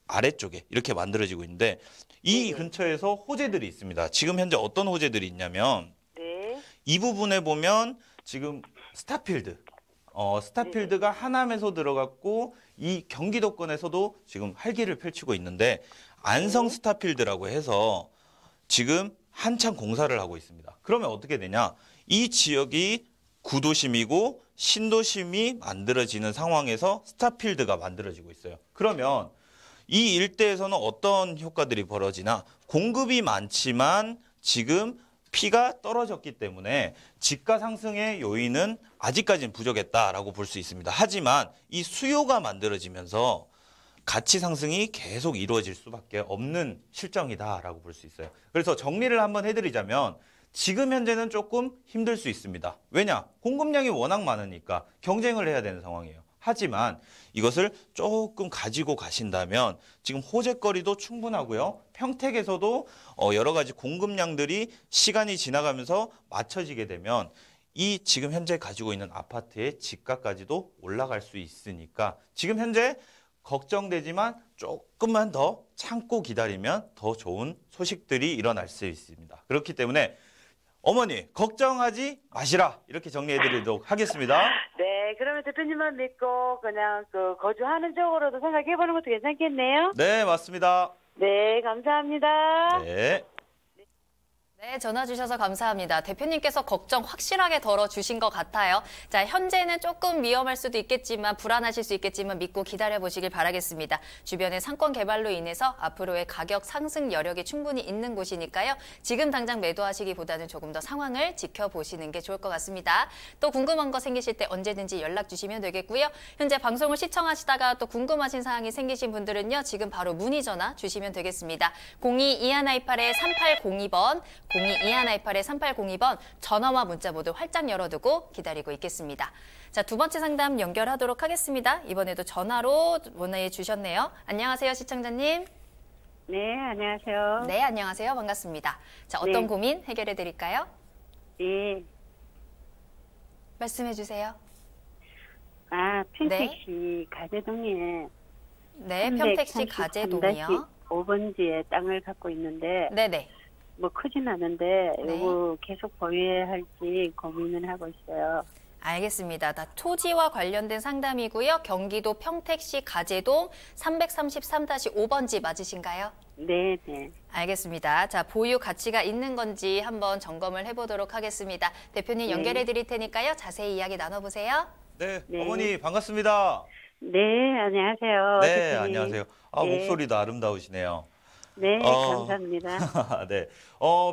Speaker 6: 아래쪽에 이렇게 만들어지고 있는데 이 근처에서 호재들이 있습니다. 지금 현재 어떤 호재들이 있냐면 이 부분에 보면 지금 스타필드, 스타필드가 하남에서 들어갔고 이 경기도권에서도 지금 활기를 펼치고 있는데 안성 스타필드라고 해서 지금 한창 공사를 하고 있습니다. 그러면 어떻게 되냐? 이 지역이 구도심이고 신도심이 만들어지는 상황에서 스타필드가 만들어지고 있어요. 그러면 이 일대에서는 어떤 효과들이 벌어지나? 공급이 많지만 지금 P가 떨어졌기 때문에 집가 상승의 요인은 아직까지는 부족했다라고 볼 수 있습니다. 하지만 이 수요가 만들어지면서 가치 상승이 계속 이루어질 수밖에 없는 실정이다라고 볼 수 있어요. 그래서 정리를 한번 해드리자면 지금 현재는 조금 힘들 수 있습니다. 왜냐? 공급량이 워낙 많으니까 경쟁을 해야 되는 상황이에요. 하지만 이것을 조금 가지고 가신다면 지금 호재거리도 충분하고요. 평택에서도 여러 가지 공급량들이 시간이 지나가면서 맞춰지게 되면 이 지금 현재 가지고 있는 아파트의 집가까지도 올라갈 수 있으니까 지금 현재 걱정되지만 조금만 더 참고 기다리면 더 좋은 소식들이 일어날 수 있습니다. 그렇기 때문에 어머니 걱정하지 마시라 이렇게 정리해드리도록 하겠습니다.
Speaker 7: 네, 그러면 대표님만 믿고 그냥 거주하는 쪽으로도 생각해보는 것도 괜찮겠네요.
Speaker 6: 네, 맞습니다.
Speaker 7: 네, 감사합니다.
Speaker 6: 네.
Speaker 3: 네, 전화 주셔서 감사합니다. 대표님께서 걱정 확실하게 덜어주신 것 같아요. 자, 현재는 조금 위험할 수도 있겠지만 불안하실 수 있겠지만 믿고 기다려보시길 바라겠습니다. 주변의 상권 개발로 인해서 앞으로의 가격 상승 여력이 충분히 있는 곳이니까요. 지금 당장 매도하시기보다는 조금 더 상황을 지켜보시는 게 좋을 것 같습니다. 또 궁금한 거 생기실 때 언제든지 연락 주시면 되겠고요. 현재 방송을 시청하시다가 또 궁금하신 사항이 생기신 분들은요. 지금 바로 문의 전화 주시면 되겠습니다. 02-2128-3802번 02-2128-3802번 전화와 문자 모두 활짝 열어두고 기다리고 있겠습니다. 자, 두 번째 상담 연결하도록 하겠습니다. 이번에도 전화로 문의 주셨네요. 안녕하세요, 시청자님.
Speaker 8: 네, 안녕하세요.
Speaker 3: 네, 안녕하세요. 반갑습니다. 자, 어떤
Speaker 8: 네.
Speaker 3: 고민 해결해 드릴까요?
Speaker 8: 예.
Speaker 3: 말씀해 주세요.
Speaker 8: 평택시 가재동에
Speaker 3: 네, 평택시 가재동이요.
Speaker 8: 5번지에 땅을 갖고 있는데
Speaker 3: 네네.
Speaker 8: 뭐 크진 않은데
Speaker 3: 네.
Speaker 8: 이거 계속 보유해야 할지 고민을 하고 있어요.
Speaker 3: 알겠습니다. 다 토지와 관련된 상담이고요. 경기도 평택시 가재동 333-5번지 맞으신가요?
Speaker 8: 네, 네.
Speaker 3: 알겠습니다. 자, 보유 가치가 있는 건지 한번 점검을 해보도록 하겠습니다. 대표님
Speaker 8: 네.
Speaker 3: 연결해 드릴 테니까요. 자세히 이야기 나눠보세요.
Speaker 6: 네,
Speaker 8: 네.
Speaker 6: 어머니 반갑습니다.
Speaker 8: 네, 안녕하세요.
Speaker 6: 네,
Speaker 8: 대표님.
Speaker 6: 안녕하세요.
Speaker 8: 네.
Speaker 6: 목소리도 아름다우시네요.
Speaker 8: 네,
Speaker 6: 어.
Speaker 8: 감사합니다.
Speaker 6: 네.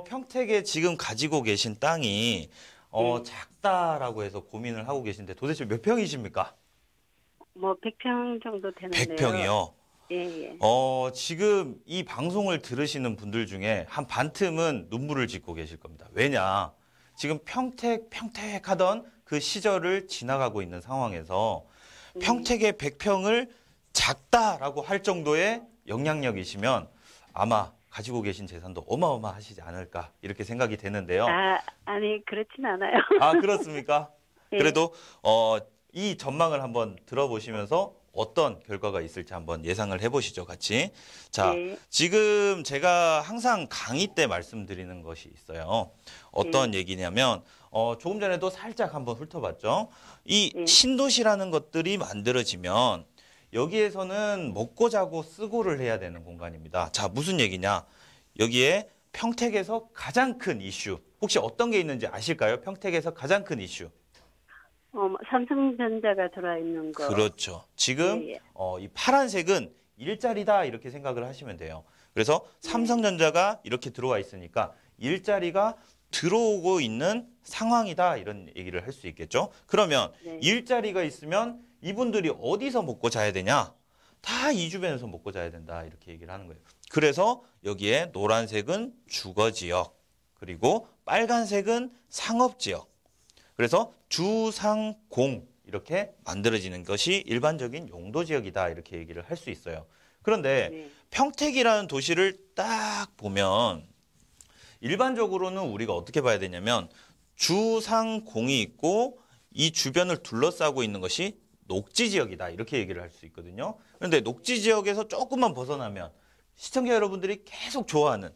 Speaker 6: 평택에 지금 가지고 계신 땅이 작다라고 해서 고민을 하고 계신데 도대체 몇 평이십니까?
Speaker 8: 뭐 100평 정도 되는데요.
Speaker 6: 100평이요.
Speaker 8: 예, 예.
Speaker 6: 지금 이 방송을 들으시는 분들 중에 한 반틈은 눈물을 짓고 계실 겁니다. 왜냐? 지금 평택하던 그 시절을 지나가고 있는 상황에서 평택의 100평을 작다라고 할 정도의 영향력이시면 아마 가지고 계신 재산도 어마어마하시지 않을까 이렇게 생각이 되는데요.
Speaker 8: 아니 그렇진 않아요.
Speaker 6: 아, 그렇습니까?
Speaker 8: 예.
Speaker 6: 그래도 이 전망을 한번 들어보시면서 어떤 결과가 있을지 한번 예상을 해보시죠, 같이. 자,
Speaker 8: 네.
Speaker 6: 지금 제가 항상 강의 때 말씀드리는 것이 있어요. 어떤 얘기냐면 조금 전에도 살짝 한번 훑어봤죠. 이 신도시라는 것들이 만들어지면 여기에서는 먹고 자고 쓰고를 해야 되는 공간입니다. 자, 무슨 얘기냐? 여기에 평택에서 가장 큰 이슈, 혹시 어떤 게 있는지 아실까요? 평택에서 가장 큰 이슈.
Speaker 8: 삼성전자가 들어와 있는 거.
Speaker 6: 그렇죠. 지금
Speaker 8: 예, 예.
Speaker 6: 이 파란색은 일자리다 이렇게 생각을 하시면 돼요. 그래서 삼성전자가 이렇게 들어와 있으니까 일자리가 들어오고 있는 상황이다 이런 얘기를 할 수 있겠죠. 그러면
Speaker 8: 네.
Speaker 6: 일자리가 있으면 이분들이 어디서 먹고 자야 되냐? 다 이 주변에서 먹고 자야 된다 이렇게 얘기를 하는 거예요. 그래서 여기에 노란색은 주거지역, 그리고 빨간색은 상업지역. 그래서 주상공 이렇게 만들어지는 것이 일반적인 용도지역이다 이렇게 얘기를 할 수 있어요. 그런데
Speaker 8: 네.
Speaker 6: 평택이라는 도시를 딱 보면 일반적으로는 우리가 어떻게 봐야 되냐면 주상공이 있고 이 주변을 둘러싸고 있는 것이 녹지지역이다 이렇게 얘기를 할 수 있거든요. 그런데 녹지지역에서 조금만 벗어나면 시청자 여러분들이 계속 좋아하는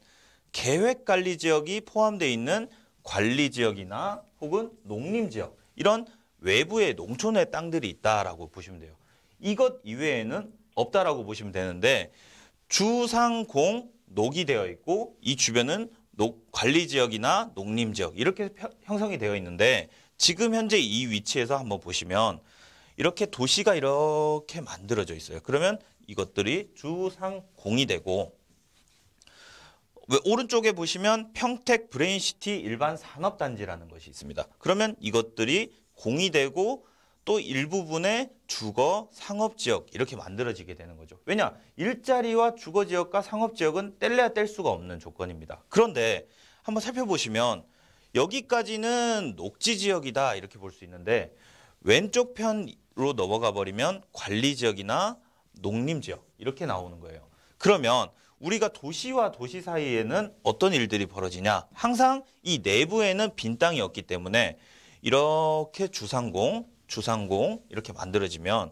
Speaker 6: 계획관리지역이 포함되어 있는 관리지역이나 혹은 농림지역 이런 외부의 농촌의 땅들이 있다라고 보시면 돼요. 이것 이외에는 없다라고 보시면 되는데 주상공 녹이 되어 있고 이 주변은 관리지역이나 농림지역 이렇게 형성이 되어 있는데 지금 현재 이 위치에서 한번 보시면 이렇게 도시가 이렇게 만들어져 있어요. 그러면 이것들이 주상공이 되고 오른쪽에 보시면 평택 브레인시티 일반 산업단지라는 것이 있습니다. 그러면 이것들이 공이 되고 또 일부분의 주거, 상업지역 이렇게 만들어지게 되는 거죠. 왜냐? 일자리와 주거지역과 상업지역은 뗄래야 뗄 수가 없는 조건입니다. 그런데 한번 살펴보시면 여기까지는 녹지지역이다 이렇게 볼 수 있는데 왼쪽 편으로 넘어가 버리면 관리지역이나 농림지역 이렇게 나오는 거예요. 그러면 우리가 도시와 도시 사이에는 어떤 일들이 벌어지냐? 항상 이 내부에는 빈 땅이 없기 때문에 이렇게 주상공 이렇게 만들어지면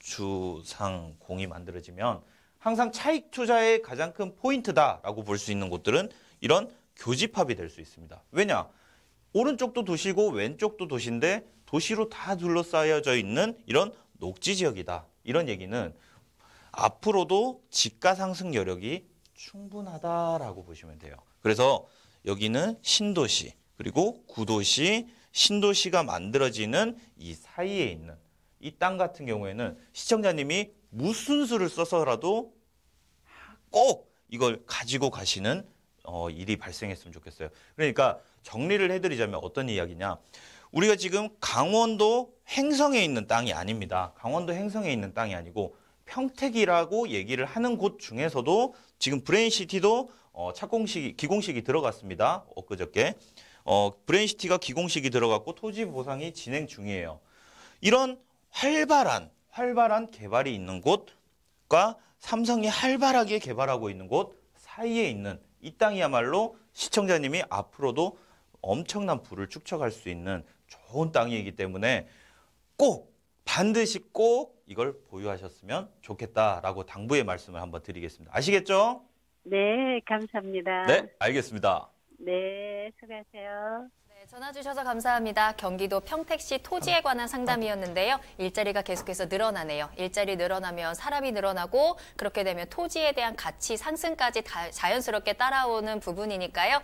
Speaker 6: 주상공이 만들어지면 항상 차익 투자의 가장 큰 포인트다라고 볼 수 있는 곳들은 이런 교집합이 될 수 있습니다. 왜냐? 오른쪽도 도시고 왼쪽도 도시인데 도시로 다 둘러싸여져 있는 이런 녹지지역이다. 이런 얘기는 앞으로도 집가 상승 여력이 충분하다라고 보시면 돼요. 그래서 여기는 신도시, 그리고 구도시, 신도시가 만들어지는 이 사이에 있는 이 땅 같은 경우에는 시청자님이 무슨 수를 써서라도 꼭 이걸 가지고 가시는 일이 발생했으면 좋겠어요. 그러니까 정리를 해드리자면 어떤 이야기냐. 우리가 지금 강원도 행성에 있는 땅이 아닙니다. 강원도 행성에 있는 땅이 아니고 평택이라고 얘기를 하는 곳 중에서도 지금 브레인시티도 기공식이 들어갔습니다. 엊그저께. 브레인시티가 기공식이 들어갔고 토지 보상이 진행 중이에요. 이런 활발한 개발이 있는 곳과 삼성이 활발하게 개발하고 있는 곳 사이에 있는 이 땅이야말로 시청자님이 앞으로도 엄청난 부를 축적할 수 있는 좋은 땅이기 때문에 반드시 꼭 이걸 보유하셨으면 좋겠다라고 당부의 말씀을 한번 드리겠습니다. 아시겠죠?
Speaker 8: 네, 감사합니다.
Speaker 6: 네, 알겠습니다.
Speaker 8: 네, 수고하세요.
Speaker 3: 네, 전화 주셔서 감사합니다. 경기도 평택시 토지에 관한 상담이었는데요. 일자리가 계속해서 늘어나네요. 일자리 늘어나면 사람이 늘어나고 그렇게 되면 토지에 대한 가치 상승까지 자연스럽게 따라오는 부분이니까요.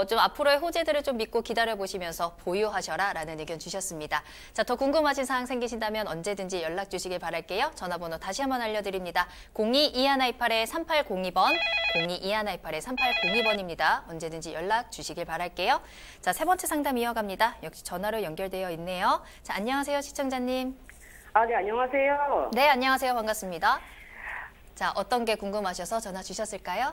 Speaker 3: 좀 앞으로의 호재들을 좀 믿고 기다려보시면서 보유하셔라라는 의견 주셨습니다. 자, 더 궁금하신 사항 생기신다면 언제든지 연락 주시길 바랄게요. 전화번호 다시 한번 알려드립니다. 02-2128-3802번, 02-2128-3802번입니다. 언제든지 연락 주시길 바랄게요. 자, 세 번째 상담 이어갑니다. 역시 전화로 연결되어 있네요. 자, 안녕하세요, 시청자님.
Speaker 9: 네, 안녕하세요.
Speaker 3: 네, 안녕하세요. 반갑습니다. 자, 어떤 게 궁금하셔서 전화 주셨을까요?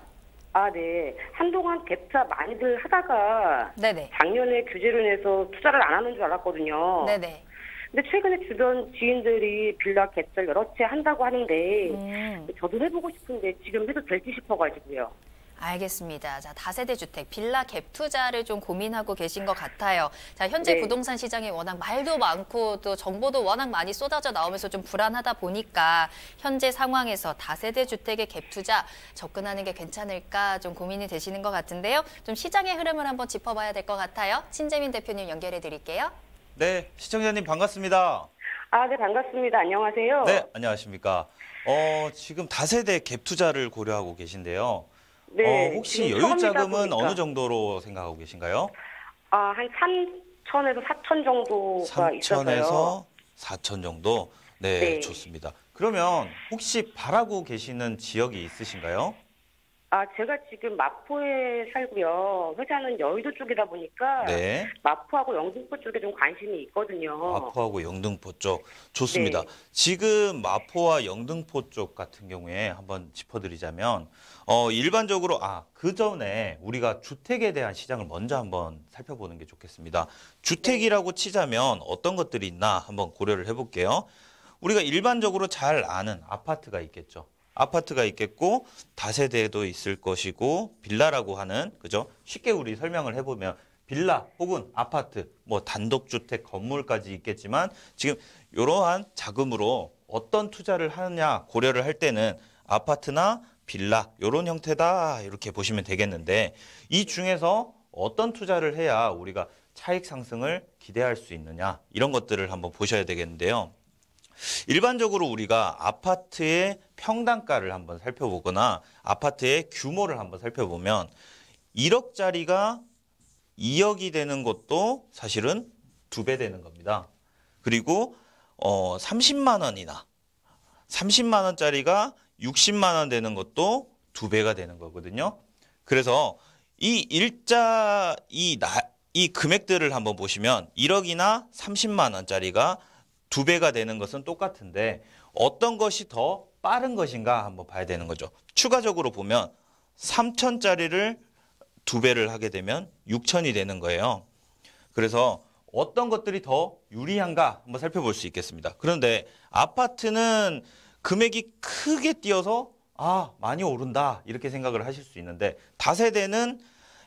Speaker 9: 네. 한동안 갭투자 많이들 하다가
Speaker 3: 네네.
Speaker 9: 작년에 규제로 인해서 투자를 안 하는 줄 알았거든요.
Speaker 3: 네네.
Speaker 9: 근데 최근에 주변 지인들이 빌라 갭투자 여러 채 한다고 하는데 저도 해보고 싶은데 지금 해도 될지 싶어가지고요.
Speaker 3: 알겠습니다. 자, 다세대 주택, 빌라 갭 투자를 좀 고민하고 계신 것 같아요. 자, 현재
Speaker 9: 네.
Speaker 3: 부동산 시장에 워낙 말도 많고 또 정보도 워낙 많이 쏟아져 나오면서 좀 불안하다 보니까 현재 상황에서 다세대 주택의 갭 투자 접근하는 게 괜찮을까 좀 고민이 되시는 것 같은데요. 좀 시장의 흐름을 한번 짚어봐야 될 것 같아요. 신재민 대표님 연결해 드릴게요.
Speaker 6: 네, 시청자님 반갑습니다.
Speaker 9: 네, 반갑습니다. 안녕하세요.
Speaker 6: 네, 안녕하십니까. 지금 다세대 갭 투자를 고려하고 계신데요.
Speaker 9: 네.
Speaker 6: 혹시
Speaker 9: 지금
Speaker 6: 여유 자금은
Speaker 9: 처음이다 보니까.
Speaker 6: 어느 정도로 생각하고 계신가요?
Speaker 9: 한 3천에서 4천 정도가 있어서요.
Speaker 6: 3천에서 4천 정도? 네,
Speaker 9: 네.
Speaker 6: 좋습니다. 그러면 혹시 바라고 계시는 지역이 있으신가요?
Speaker 9: 제가 지금 마포에 살고요. 회사는 여의도 쪽이다 보니까
Speaker 6: 네.
Speaker 9: 마포하고 영등포 쪽에 좀 관심이 있거든요.
Speaker 6: 마포하고 영등포 쪽 좋습니다.
Speaker 9: 네.
Speaker 6: 지금 마포와 영등포 쪽 같은 경우에 한번 짚어드리자면 일반적으로 그 전에 우리가 주택에 대한 시장을 먼저 한번 살펴보는 게 좋겠습니다. 주택이라고 치자면 어떤 것들이 있나 한번 고려를 해볼게요. 우리가 일반적으로 잘 아는 아파트가 있겠죠. 아파트가 있겠고 다세대도 있을 것이고 빌라라고 하는 그죠? 쉽게 우리 설명을 해보면 빌라 혹은 아파트 뭐 단독주택 건물까지 있겠지만 지금 이러한 자금으로 어떤 투자를 하느냐 고려를 할 때는 아파트나 빌라 이런 형태다 이렇게 보시면 되겠는데 이 중에서 어떤 투자를 해야 우리가 차익 상승을 기대할 수 있느냐 이런 것들을 한번 보셔야 되겠는데요. 일반적으로 우리가 아파트의 평당가를 한번 살펴보거나 아파트의 규모를 한번 살펴보면 1억짜리가 2억이 되는 것도 사실은 2배 되는 겁니다. 그리고 30만 원이나 30만 원짜리가 60만 원 되는 것도 2배가 되는 거거든요. 그래서 이 금액들을 한번 보시면 1억이나 30만 원짜리가 2배가 되는 것은 똑같은데 어떤 것이 더 빠른 것인가 한번 봐야 되는 거죠. 추가적으로 보면 3천짜리를 2배를 하게 되면 6천이 되는 거예요. 그래서 어떤 것들이 더 유리한가 한번 살펴볼 수 있겠습니다. 그런데 아파트는 금액이 크게 뛰어서 많이 오른다 이렇게 생각을 하실 수 있는데 다세대는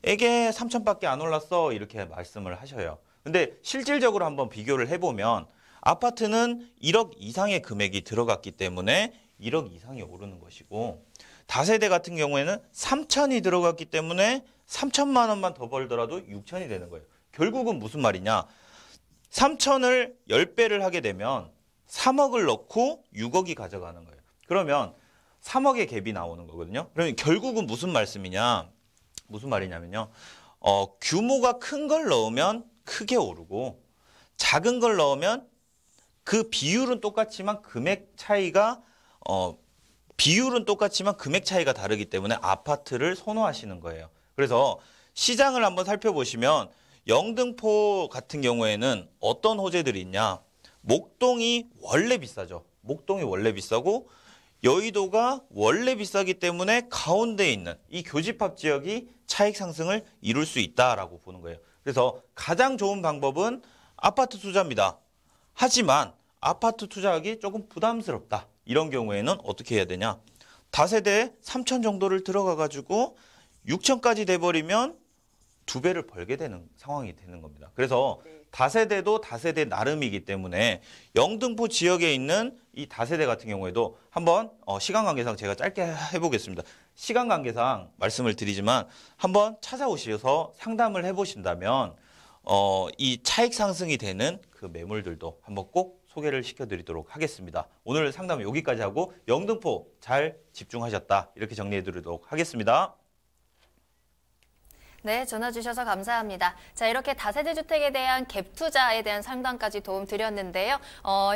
Speaker 6: 에게 3천밖에 안 올랐어 이렇게 말씀을 하셔요. 근데 실질적으로 한번 비교를 해보면 아파트는 1억 이상의 금액이 들어갔기 때문에 1억 이상이 오르는 것이고 다세대 같은 경우에는 3천이 들어갔기 때문에 3천만 원만 더 벌더라도 6천이 되는 거예요. 결국은 무슨 말이냐? 3천을 10배를 하게 되면 3억을 넣고 6억이 가져가는 거예요. 그러면 3억의 갭이 나오는 거거든요. 그러면 결국은 무슨 말이냐면요. 규모가 큰 걸 넣으면 크게 오르고 작은 걸 넣으면 그 비율은 똑같지만 금액 차이가 다르기 때문에 아파트를 선호하시는 거예요. 그래서 시장을 한번 살펴보시면 영등포 같은 경우에는 어떤 호재들이 있냐? 목동이 원래 비싸죠. 목동이 원래 비싸고 여의도가 원래 비싸기 때문에 가운데에 있는 이 교집합 지역이 차익 상승을 이룰 수 있다라고 보는 거예요. 그래서 가장 좋은 방법은 아파트 투자입니다. 하지만 아파트 투자하기 조금 부담스럽다. 이런 경우에는 어떻게 해야 되냐? 다세대에 3천 정도를 들어가가지고 6천까지 돼버리면 2배를 벌게 되는 상황이 되는 겁니다. 그래서 다세대도 다세대 나름이기 때문에 영등포 지역에 있는 이 다세대 같은 경우에도 한번 시간 관계상 제가 짧게 해보겠습니다. 시간 관계상 말씀을 드리지만 한번 찾아오셔서 상담을 해보신다면 이 차익 상승이 되는 그 매물들도 한번 꼭 소개를 시켜드리도록 하겠습니다. 오늘 상담은 여기까지 하고 영등포 잘 집중하셨다 이렇게 정리해드리도록 하겠습니다.
Speaker 3: 네, 전화 주셔서 감사합니다. 자, 이렇게 다세대 주택에 대한 갭 투자에 대한 상담까지 도움 드렸는데요.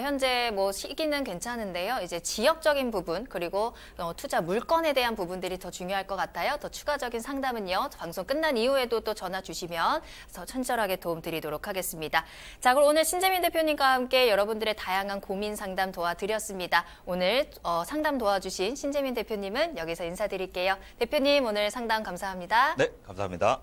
Speaker 3: 현재 뭐 시기는 괜찮은데요. 이제 지역적인 부분 그리고 투자 물건에 대한 부분들이 더 중요할 것 같아요. 더 추가적인 상담은요. 방송 끝난 이후에도 또 전화 주시면 더 친절하게 도움 드리도록 하겠습니다. 자, 그럼 오늘 신재민 대표님과 함께 여러분들의 다양한 고민 상담 도와드렸습니다. 오늘 상담 도와주신 신재민 대표님은 여기서 인사드릴게요. 대표님 오늘 상담 감사합니다.
Speaker 6: 네, 감사합니다.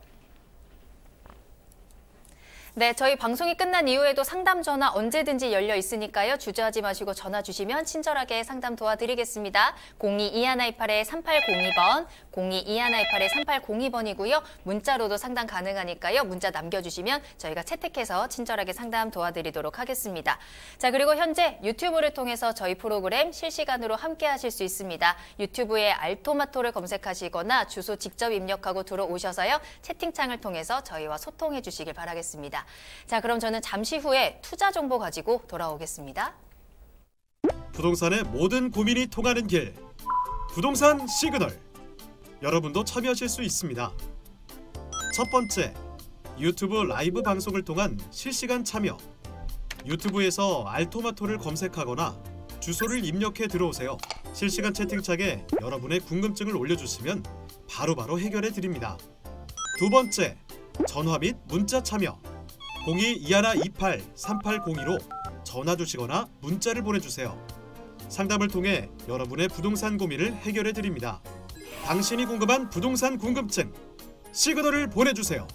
Speaker 3: 네, 저희 방송이 끝난 이후에도 상담 전화 언제든지 열려 있으니까요. 주저하지 마시고 전화 주시면 친절하게 상담 도와드리겠습니다. 02-2128-3802번, 02-2128-3802번이고요. 문자로도 상담 가능하니까요. 문자 남겨주시면 저희가 채택해서 친절하게 상담 도와드리도록 하겠습니다. 자, 그리고 현재 유튜브를 통해서 저희 프로그램 실시간으로 함께 하실 수 있습니다. 유튜브에 알토마토를 검색하시거나 주소 직접 입력하고 들어오셔서요. 채팅창을 통해서 저희와 소통해 주시길 바라겠습니다. 자, 그럼 저는 잠시 후에 투자 정보 가지고 돌아오겠습니다.
Speaker 4: 부동산의 모든 고민이 통하는 길, 부동산 시그널. 여러분도 참여하실 수 있습니다. 첫 번째, 유튜브 라이브 방송을 통한 실시간 참여. 유튜브에서 알토마토를 검색하거나 주소를 입력해 들어오세요. 실시간 채팅창에 여러분의 궁금증을 올려주시면 바로바로 해결해 드립니다. 두 번째, 전화 및 문자 참여. 02-2128-3802로 전화 주시거나 문자를 보내주세요. 상담을 통해 여러분의 부동산 고민을 해결해 드립니다. 당신이 궁금한 부동산 궁금증, 시그널을 보내주세요.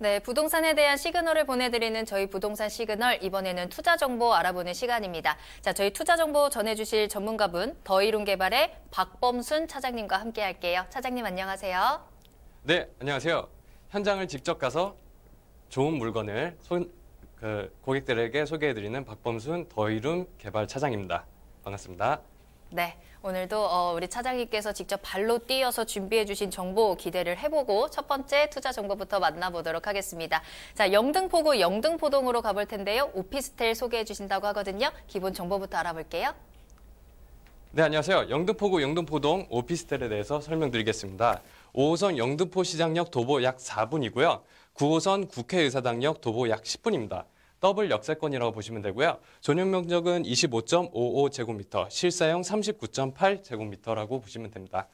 Speaker 3: 네, 부동산에 대한 시그널을 보내드리는 저희 부동산 시그널, 이번에는 투자 정보 알아보는 시간입니다. 자, 저희 투자 정보 전해주실 전문가분 더이룸개발의 박범순 차장님과 함께 할게요. 차장님 안녕하세요.
Speaker 10: 네, 안녕하세요. 현장을 직접 가서 좋은 물건을 고객들에게 소개해드리는 박범순 더이룸개발 차장입니다. 반갑습니다.
Speaker 3: 네, 오늘도 우리 차장님께서 직접 발로 뛰어서 준비해 주신 정보 기대를 해보고 첫 번째 투자 정보부터 만나보도록 하겠습니다. 자, 영등포구 영등포동으로 가볼 텐데요. 오피스텔 소개해 주신다고 하거든요. 기본 정보부터 알아볼게요.
Speaker 10: 네, 안녕하세요. 영등포구 영등포동 오피스텔에 대해서 설명드리겠습니다. 5호선 영등포 시장역 도보 약 4분이고요. 9호선 국회의사당역 도보 약 10분입니다. 더블 역세권이라고 보시면 되고요. 전용 면적은 25.55제곱미터, 실사용 39.8제곱미터라고 보시면 됩니다.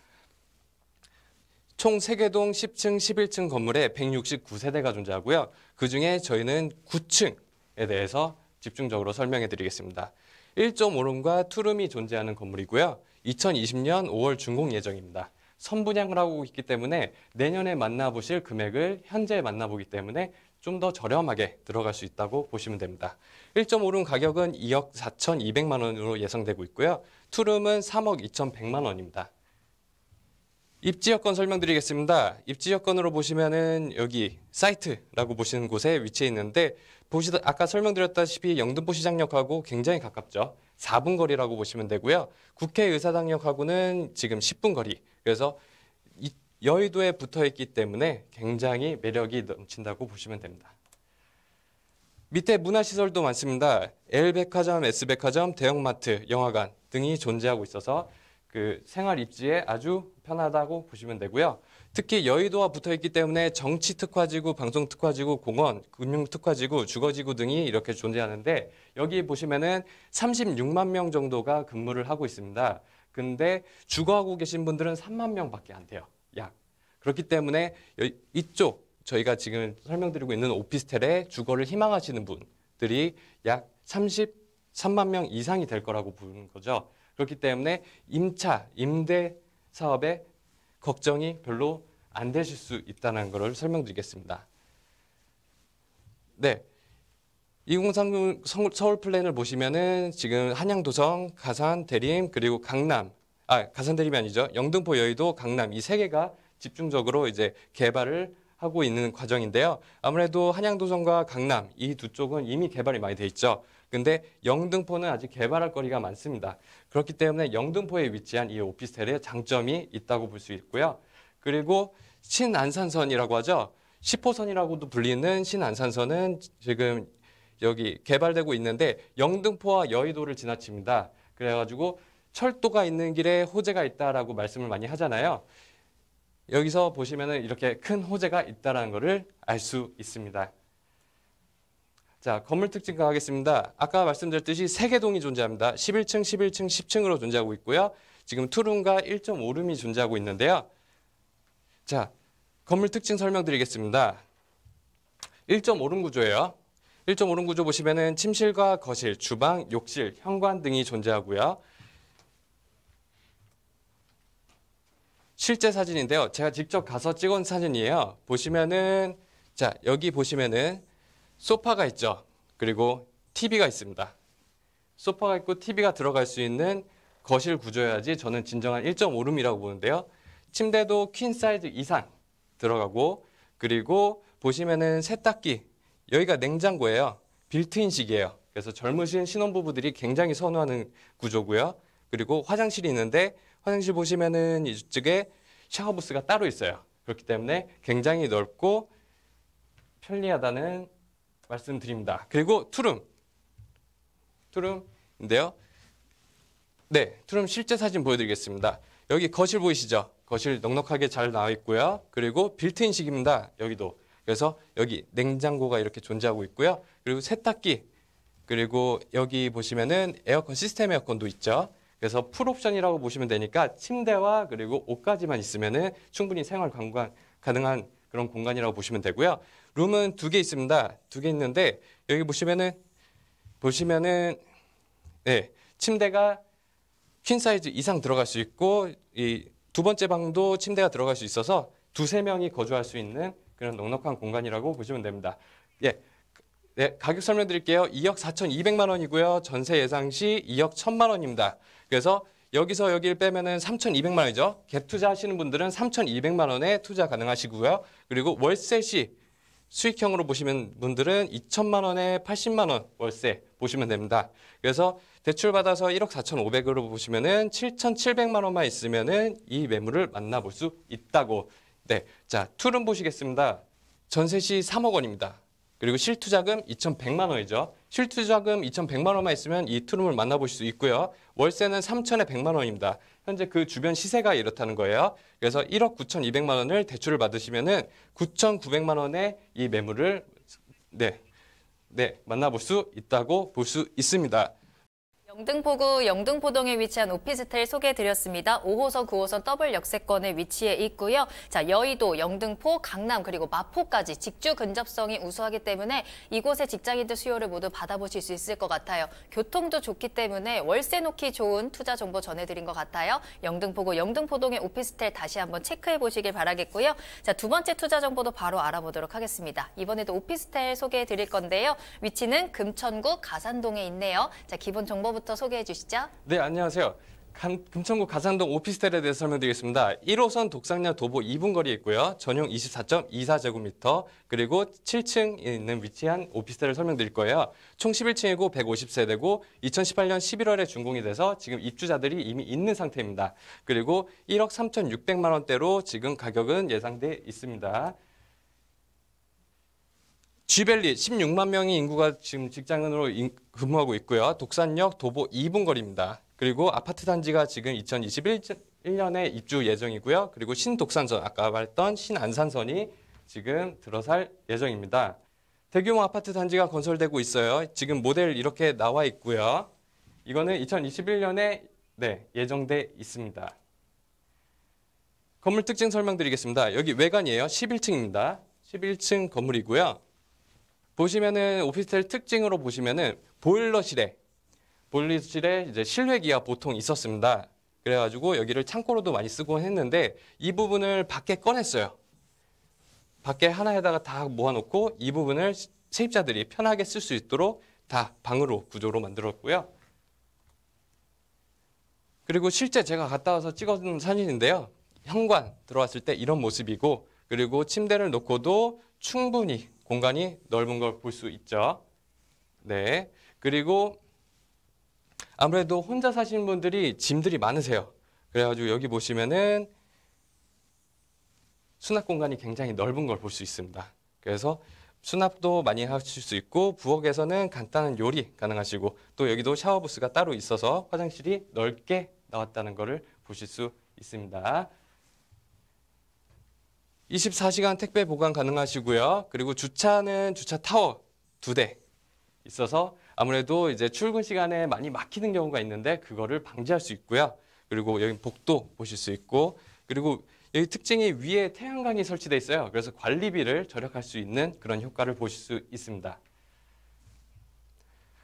Speaker 10: 총 3개 동 10층, 11층 건물에 169세대가 존재하고요. 그중에 저희는 9층에 대해서 집중적으로 설명해 드리겠습니다. 1.5룸과 투룸이 존재하는 건물이고요. 2020년 5월 준공 예정입니다. 선분양을 하고 있기 때문에 내년에 만나보실 금액을 현재 만나보기 때문에 좀 더 저렴하게 들어갈 수 있다고 보시면 됩니다. 1.5룸 가격은 2억 4,200만 원으로 예상되고 있고요. 투룸은 3억 2,100만 원입니다. 입지 여건 설명드리겠습니다. 입지 여건으로 보시면은 여기 사이트라고 보시는 곳에 위치해 있는데 아까 설명드렸다시피 영등포 시장역하고 굉장히 가깝죠. 4분 거리라고 보시면 되고요. 국회의사당역하고는 지금 10분 거리. 그래서 여의도에 붙어 있기 때문에 굉장히 매력이 넘친다고 보시면 됩니다. 밑에 문화시설도 많습니다. L백화점, S백화점, 대형마트, 영화관 등이 존재하고 있어서 그 생활 입지에 아주 편하다고 보시면 되고요. 특히 여의도와 붙어 있기 때문에 정치특화지구, 방송특화지구, 공원, 금융특화지구, 주거지구 등이 이렇게 존재하는데 여기 보시면은 36만 명 정도가 근무를 하고 있습니다. 근데 주거하고 계신 분들은 3만 명밖에 안 돼요. 약. 그렇기 때문에 이쪽 저희가 지금 설명드리고 있는 오피스텔에 주거를 희망하시는 분들이 약 33만 명 이상이 될 거라고 보는 거죠. 그렇기 때문에 임대 사업에 걱정이 별로 안 되실 수 있다는 것을 설명드리겠습니다. 네. 2030 서울 플랜을 보시면은 지금 한양도성, 가산, 대림, 그리고 강남, 가산 대림이 아니죠. 영등포, 여의도, 강남 이 3개가 집중적으로 이제 개발을 하고 있는 과정인데요. 아무래도 한양도성과 강남 이 두 쪽은 이미 개발이 많이 돼 있죠. 근데 영등포는 아직 개발할 거리가 많습니다. 그렇기 때문에 영등포에 위치한 이 오피스텔의 장점이 있다고 볼 수 있고요. 그리고 신안산선이라고 하죠. 10호선이라고도 불리는 신안산선은 지금 여기 개발되고 있는데 영등포와 여의도를 지나칩니다. 그래가지고 철도가 있는 길에 호재가 있다라고 말씀을 많이 하잖아요. 여기서 보시면은 이렇게 큰 호재가 있다라는 것을 알 수 있습니다. 자, 건물 특징 가겠습니다. 아까 말씀드렸듯이 3개 동이 존재합니다. 11층, 11층, 10층으로 존재하고 있고요. 지금 투룸과 1.5룸이 존재하고 있는데요. 자, 건물 특징 설명드리겠습니다. 1.5룸 구조예요. 1.5룸 구조 보시면은 침실과 거실, 주방, 욕실, 현관 등이 존재하고요. 실제 사진인데요. 제가 직접 가서 찍은 사진이에요. 보시면은, 자, 여기 보시면은 소파가 있죠. 그리고 TV가 있습니다. 소파가 있고 TV가 들어갈 수 있는 거실 구조여야지 저는 진정한 1.5룸이라고 보는데요. 침대도 퀸 사이즈 이상 들어가고, 그리고 보시면은 세탁기, 여기가 냉장고예요. 빌트인식이에요. 그래서 젊으신 신혼부부들이 굉장히 선호하는 구조고요. 그리고 화장실이 있는데 화장실 보시면은 이쪽에 샤워부스가 따로 있어요. 그렇기 때문에 굉장히 넓고 편리하다는 말씀드립니다. 그리고 투룸인데요. 네, 투룸 실제 사진 보여드리겠습니다. 여기 거실 보이시죠? 거실 넉넉하게 잘 나와 있고요. 그리고 빌트인식입니다. 여기도. 그래서 여기 냉장고가 이렇게 존재하고 있고요. 그리고 세탁기, 그리고 여기 보시면은 에어컨, 시스템 에어컨도 있죠. 그래서 풀옵션이라고 보시면 되니까 침대와 그리고 옷까지만 있으면은 충분히 생활 관광 가능한 그런 공간이라고 보시면 되고요. 룸은 2개 있습니다. 2개 있는데 여기 보시면은 네, 침대가 퀸 사이즈 이상 들어갈 수 있고 이 두 번째 방도 침대가 들어갈 수 있어서 2~3명이 거주할 수 있는 그런 넉넉한 공간이라고 보시면 됩니다. 예. 네, 가격 설명드릴게요. 2억 4,200만 원이고요. 전세 예상 시 2억 1,000만 원입니다. 그래서 여기서 여기를 빼면은 3,200만 원이죠. 갭 투자하시는 분들은 3,200만 원에 투자 가능하시고요. 그리고 월세 시 수익형으로 보시면 분들은 2천만 원에 80만 원 월세 보시면 됩니다. 그래서 대출 받아서 1억 4,500으로 보시면은 7,700만 원만 있으면은 이 매물을 만나볼 수 있다고. 네, 자, 투룸 보시겠습니다. 전세 시 3억 원입니다. 그리고 실투자금 2,100만 원이죠. 실투자금 2,100만 원만 있으면 이 투룸을 만나보실 수 있고요. 월세는 3천에 100만 원입니다. 현재 그 주변 시세가 이렇다는 거예요. 그래서 1억 9,200만 원을 대출을 받으시면은 9,900만 원에 이 매물을 만나볼 수 있다고 볼 수 있습니다.
Speaker 3: 영등포구 영등포동에 위치한 오피스텔 소개해드렸습니다. 5호선, 9호선 더블 역세권에 위치해 있고요. 자, 여의도, 영등포, 강남 그리고 마포까지 직주 근접성이 우수하기 때문에 이곳의 직장인들 수요를 모두 받아보실 수 있을 것 같아요. 교통도 좋기 때문에 월세 놓기 좋은 투자 정보 전해드린 것 같아요. 영등포구 영등포동의 오피스텔 다시 한번 체크해 보시길 바라겠고요. 자, 두 번째 투자 정보도 바로 알아보도록 하겠습니다. 이번에도 오피스텔 소개해드릴 건데요. 위치는 금천구 가산동에 있네요. 자, 기본 정보부터 소개해 주시죠.
Speaker 10: 네, 안녕하세요. 금천구 가산동 오피스텔에 대해서 설명드리겠습니다. 1호선 독산역 도보 2분 거리에 있고요. 전용 24.24제곱미터 그리고 7층에 있는 위치한 오피스텔을 설명드릴 거예요. 총 11층이고 150세대고 2018년 11월에 준공이 돼서 지금 입주자들이 이미 있는 상태입니다. 그리고 1억 3,600만 원대로 지금 가격은 예상돼 있습니다. G밸리 16만 명의 인구가 지금 직장인으로 근무하고 있고요. 독산역 도보 2분 거리입니다. 그리고 아파트 단지가 지금 2021년에 입주 예정이고요. 그리고 신독산선, 아까 말했던 신안산선이 지금 들어설 예정입니다. 대규모 아파트 단지가 건설되고 있어요. 지금 모델 이렇게 나와 있고요. 이거는 2021년에 예정돼 있습니다. 건물 특징 설명드리겠습니다. 여기 외관이에요. 11층입니다. 11층 건물이고요. 보시면은 오피스텔 특징으로 보시면은 보일러실에 이제 실외기가 보통 있었습니다. 그래가지고 여기를 창고로도 많이 쓰고 했는데 이 부분을 밖에 꺼냈어요. 밖에 하나에다가 다 모아놓고 이 부분을 세입자들이 편하게 쓸 수 있도록 다 방으로 구조로 만들었고요. 그리고 실제 제가 갔다 와서 찍어둔 사진인데요. 현관 들어왔을 때 이런 모습이고, 그리고 침대를 놓고도 충분히 공간이 넓은 걸 볼 수 있죠. 네. 그리고 아무래도 혼자 사시는 분들이 짐들이 많으세요. 그래가지고 여기 보시면은 수납 공간이 굉장히 넓은 걸 볼 수 있습니다. 그래서 수납도 많이 하실 수 있고 부엌에서는 간단한 요리 가능하시고 또 여기도 샤워 부스가 따로 있어서 화장실이 넓게 나왔다는 것을 보실 수 있습니다. 24시간 택배 보관 가능하시고요. 그리고 주차는 주차 타워 2대 있어서 아무래도 이제 출근 시간에 많이 막히는 경우가 있는데 그거를 방지할 수 있고요. 그리고 여기 복도 보실 수 있고 그리고 여기 특징이 위에 태양광이 설치되어 있어요. 그래서 관리비를 절약할 수 있는 그런 효과를 보실 수 있습니다.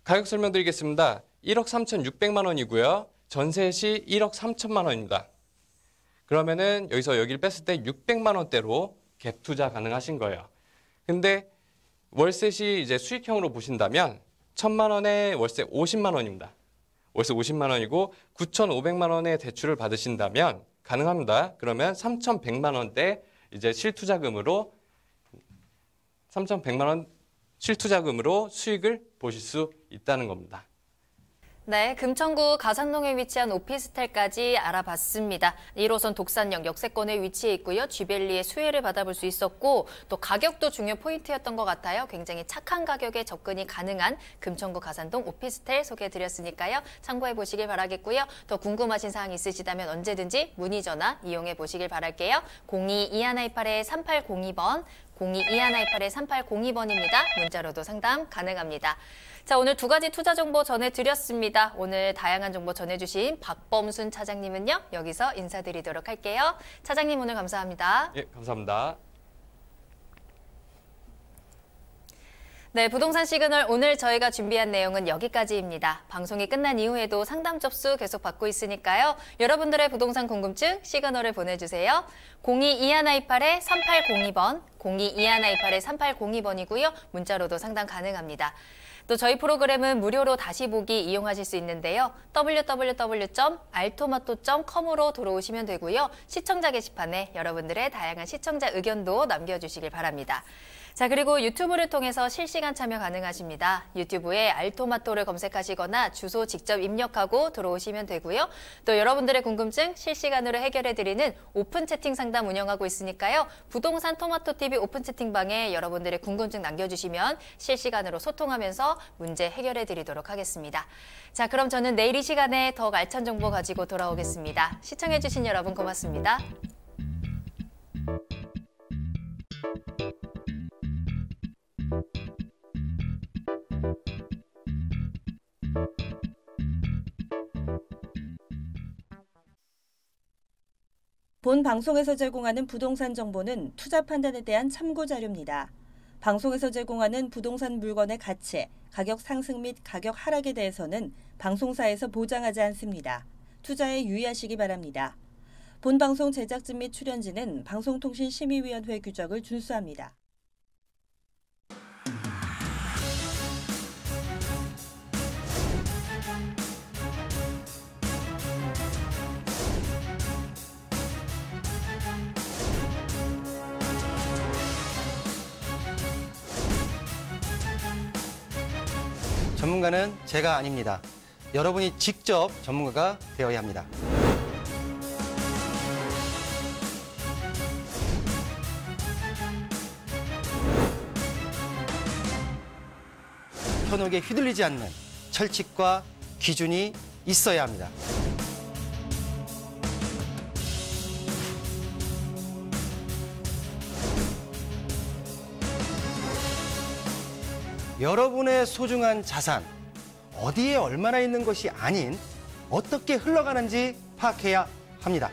Speaker 10: 가격 설명드리겠습니다. 1억 3,600만 원이고요. 전세 시 1억 3천만 원입니다. 그러면은 여기를 뺐을 때 600만 원대로 갭 투자 가능하신 거예요. 근데 월세 시 이제 수익형으로 보신다면 1,000만 원에 월세 50만 원입니다. 월세 50만 원이고 9,500만 원의 대출을 받으신다면 가능합니다. 그러면 3,100만 원대 이제 실투자금으로 3,100만 원 실투자금으로 수익을 보실 수 있다는 겁니다.
Speaker 3: 네, 금천구 가산동에 위치한 오피스텔까지 알아봤습니다. 1호선 독산역 역세권에 위치해 있고요. 쥐벨리의 수혜를 받아볼 수 있었고 또 가격도 중요 포인트였던 것 같아요. 굉장히 착한 가격에 접근이 가능한 금천구 가산동 오피스텔 소개해드렸으니까요. 참고해 보시길 바라겠고요. 더 궁금하신 사항 있으시다면 언제든지 문의 전화 이용해 보시길 바랄게요. 02-2128-3802번 02-2128-3802번입니다. 문자로도 상담 가능합니다. 자, 오늘 2가지 투자 정보 전해드렸습니다. 오늘 다양한 정보 전해주신 박범순 차장님은요, 여기서 인사드리도록 할게요. 차장님 오늘 감사합니다.
Speaker 10: 예, 감사합니다.
Speaker 3: 네, 부동산 시그널 오늘 저희가 준비한 내용은 여기까지입니다. 방송이 끝난 이후에도 상담 접수 계속 받고 있으니까요. 여러분들의 부동산 궁금증 시그널을 보내주세요. 02-2128-3802번, 02-2128-3802번이고요. 문자로도 상담 가능합니다. 또 저희 프로그램은 무료로 다시 보기 이용하실 수 있는데요. www.altomato.com으로 들어오시면 되고요. 시청자 게시판에 여러분들의 다양한 시청자 의견도 남겨주시길 바랍니다. 자, 그리고 유튜브를 통해서 실시간 참여 가능하십니다. 유튜브에 알토마토를 검색하시거나 주소 직접 입력하고 들어오시면 되고요. 또 여러분들의 궁금증 실시간으로 해결해드리는 오픈 채팅 상담 운영하고 있으니까요. 부동산 토마토TV 오픈 채팅방에 여러분들의 궁금증 남겨주시면 실시간으로 소통하면서 문제 해결해드리도록 하겠습니다. 자, 그럼 저는 내일 이 시간에 더 알찬 정보 가지고 돌아오겠습니다. 시청해주신 여러분 고맙습니다.
Speaker 2: 본 방송에서 제공하는 부동산 정보는 투자 판단에 대한 참고 자료입니다. 방송에서 제공하는 부동산 물건의 가치, 가격 상승 및 가격 하락에 대해서는 방송사에서 보장하지 않습니다. 투자에 유의하시기 바랍니다. 본 방송 제작진 및 출연진은 방송통신심의위원회 규정을 준수합니다.
Speaker 1: 전문가는 제가 아닙니다. 여러분이 직접 전문가가 되어야 합니다. 현혹에 휘둘리지 않는 철칙과 기준이 있어야 합니다. 여러분의 소중한 자산, 어디에 얼마나 있는 것이 아닌 어떻게 흘러가는지 파악해야 합니다.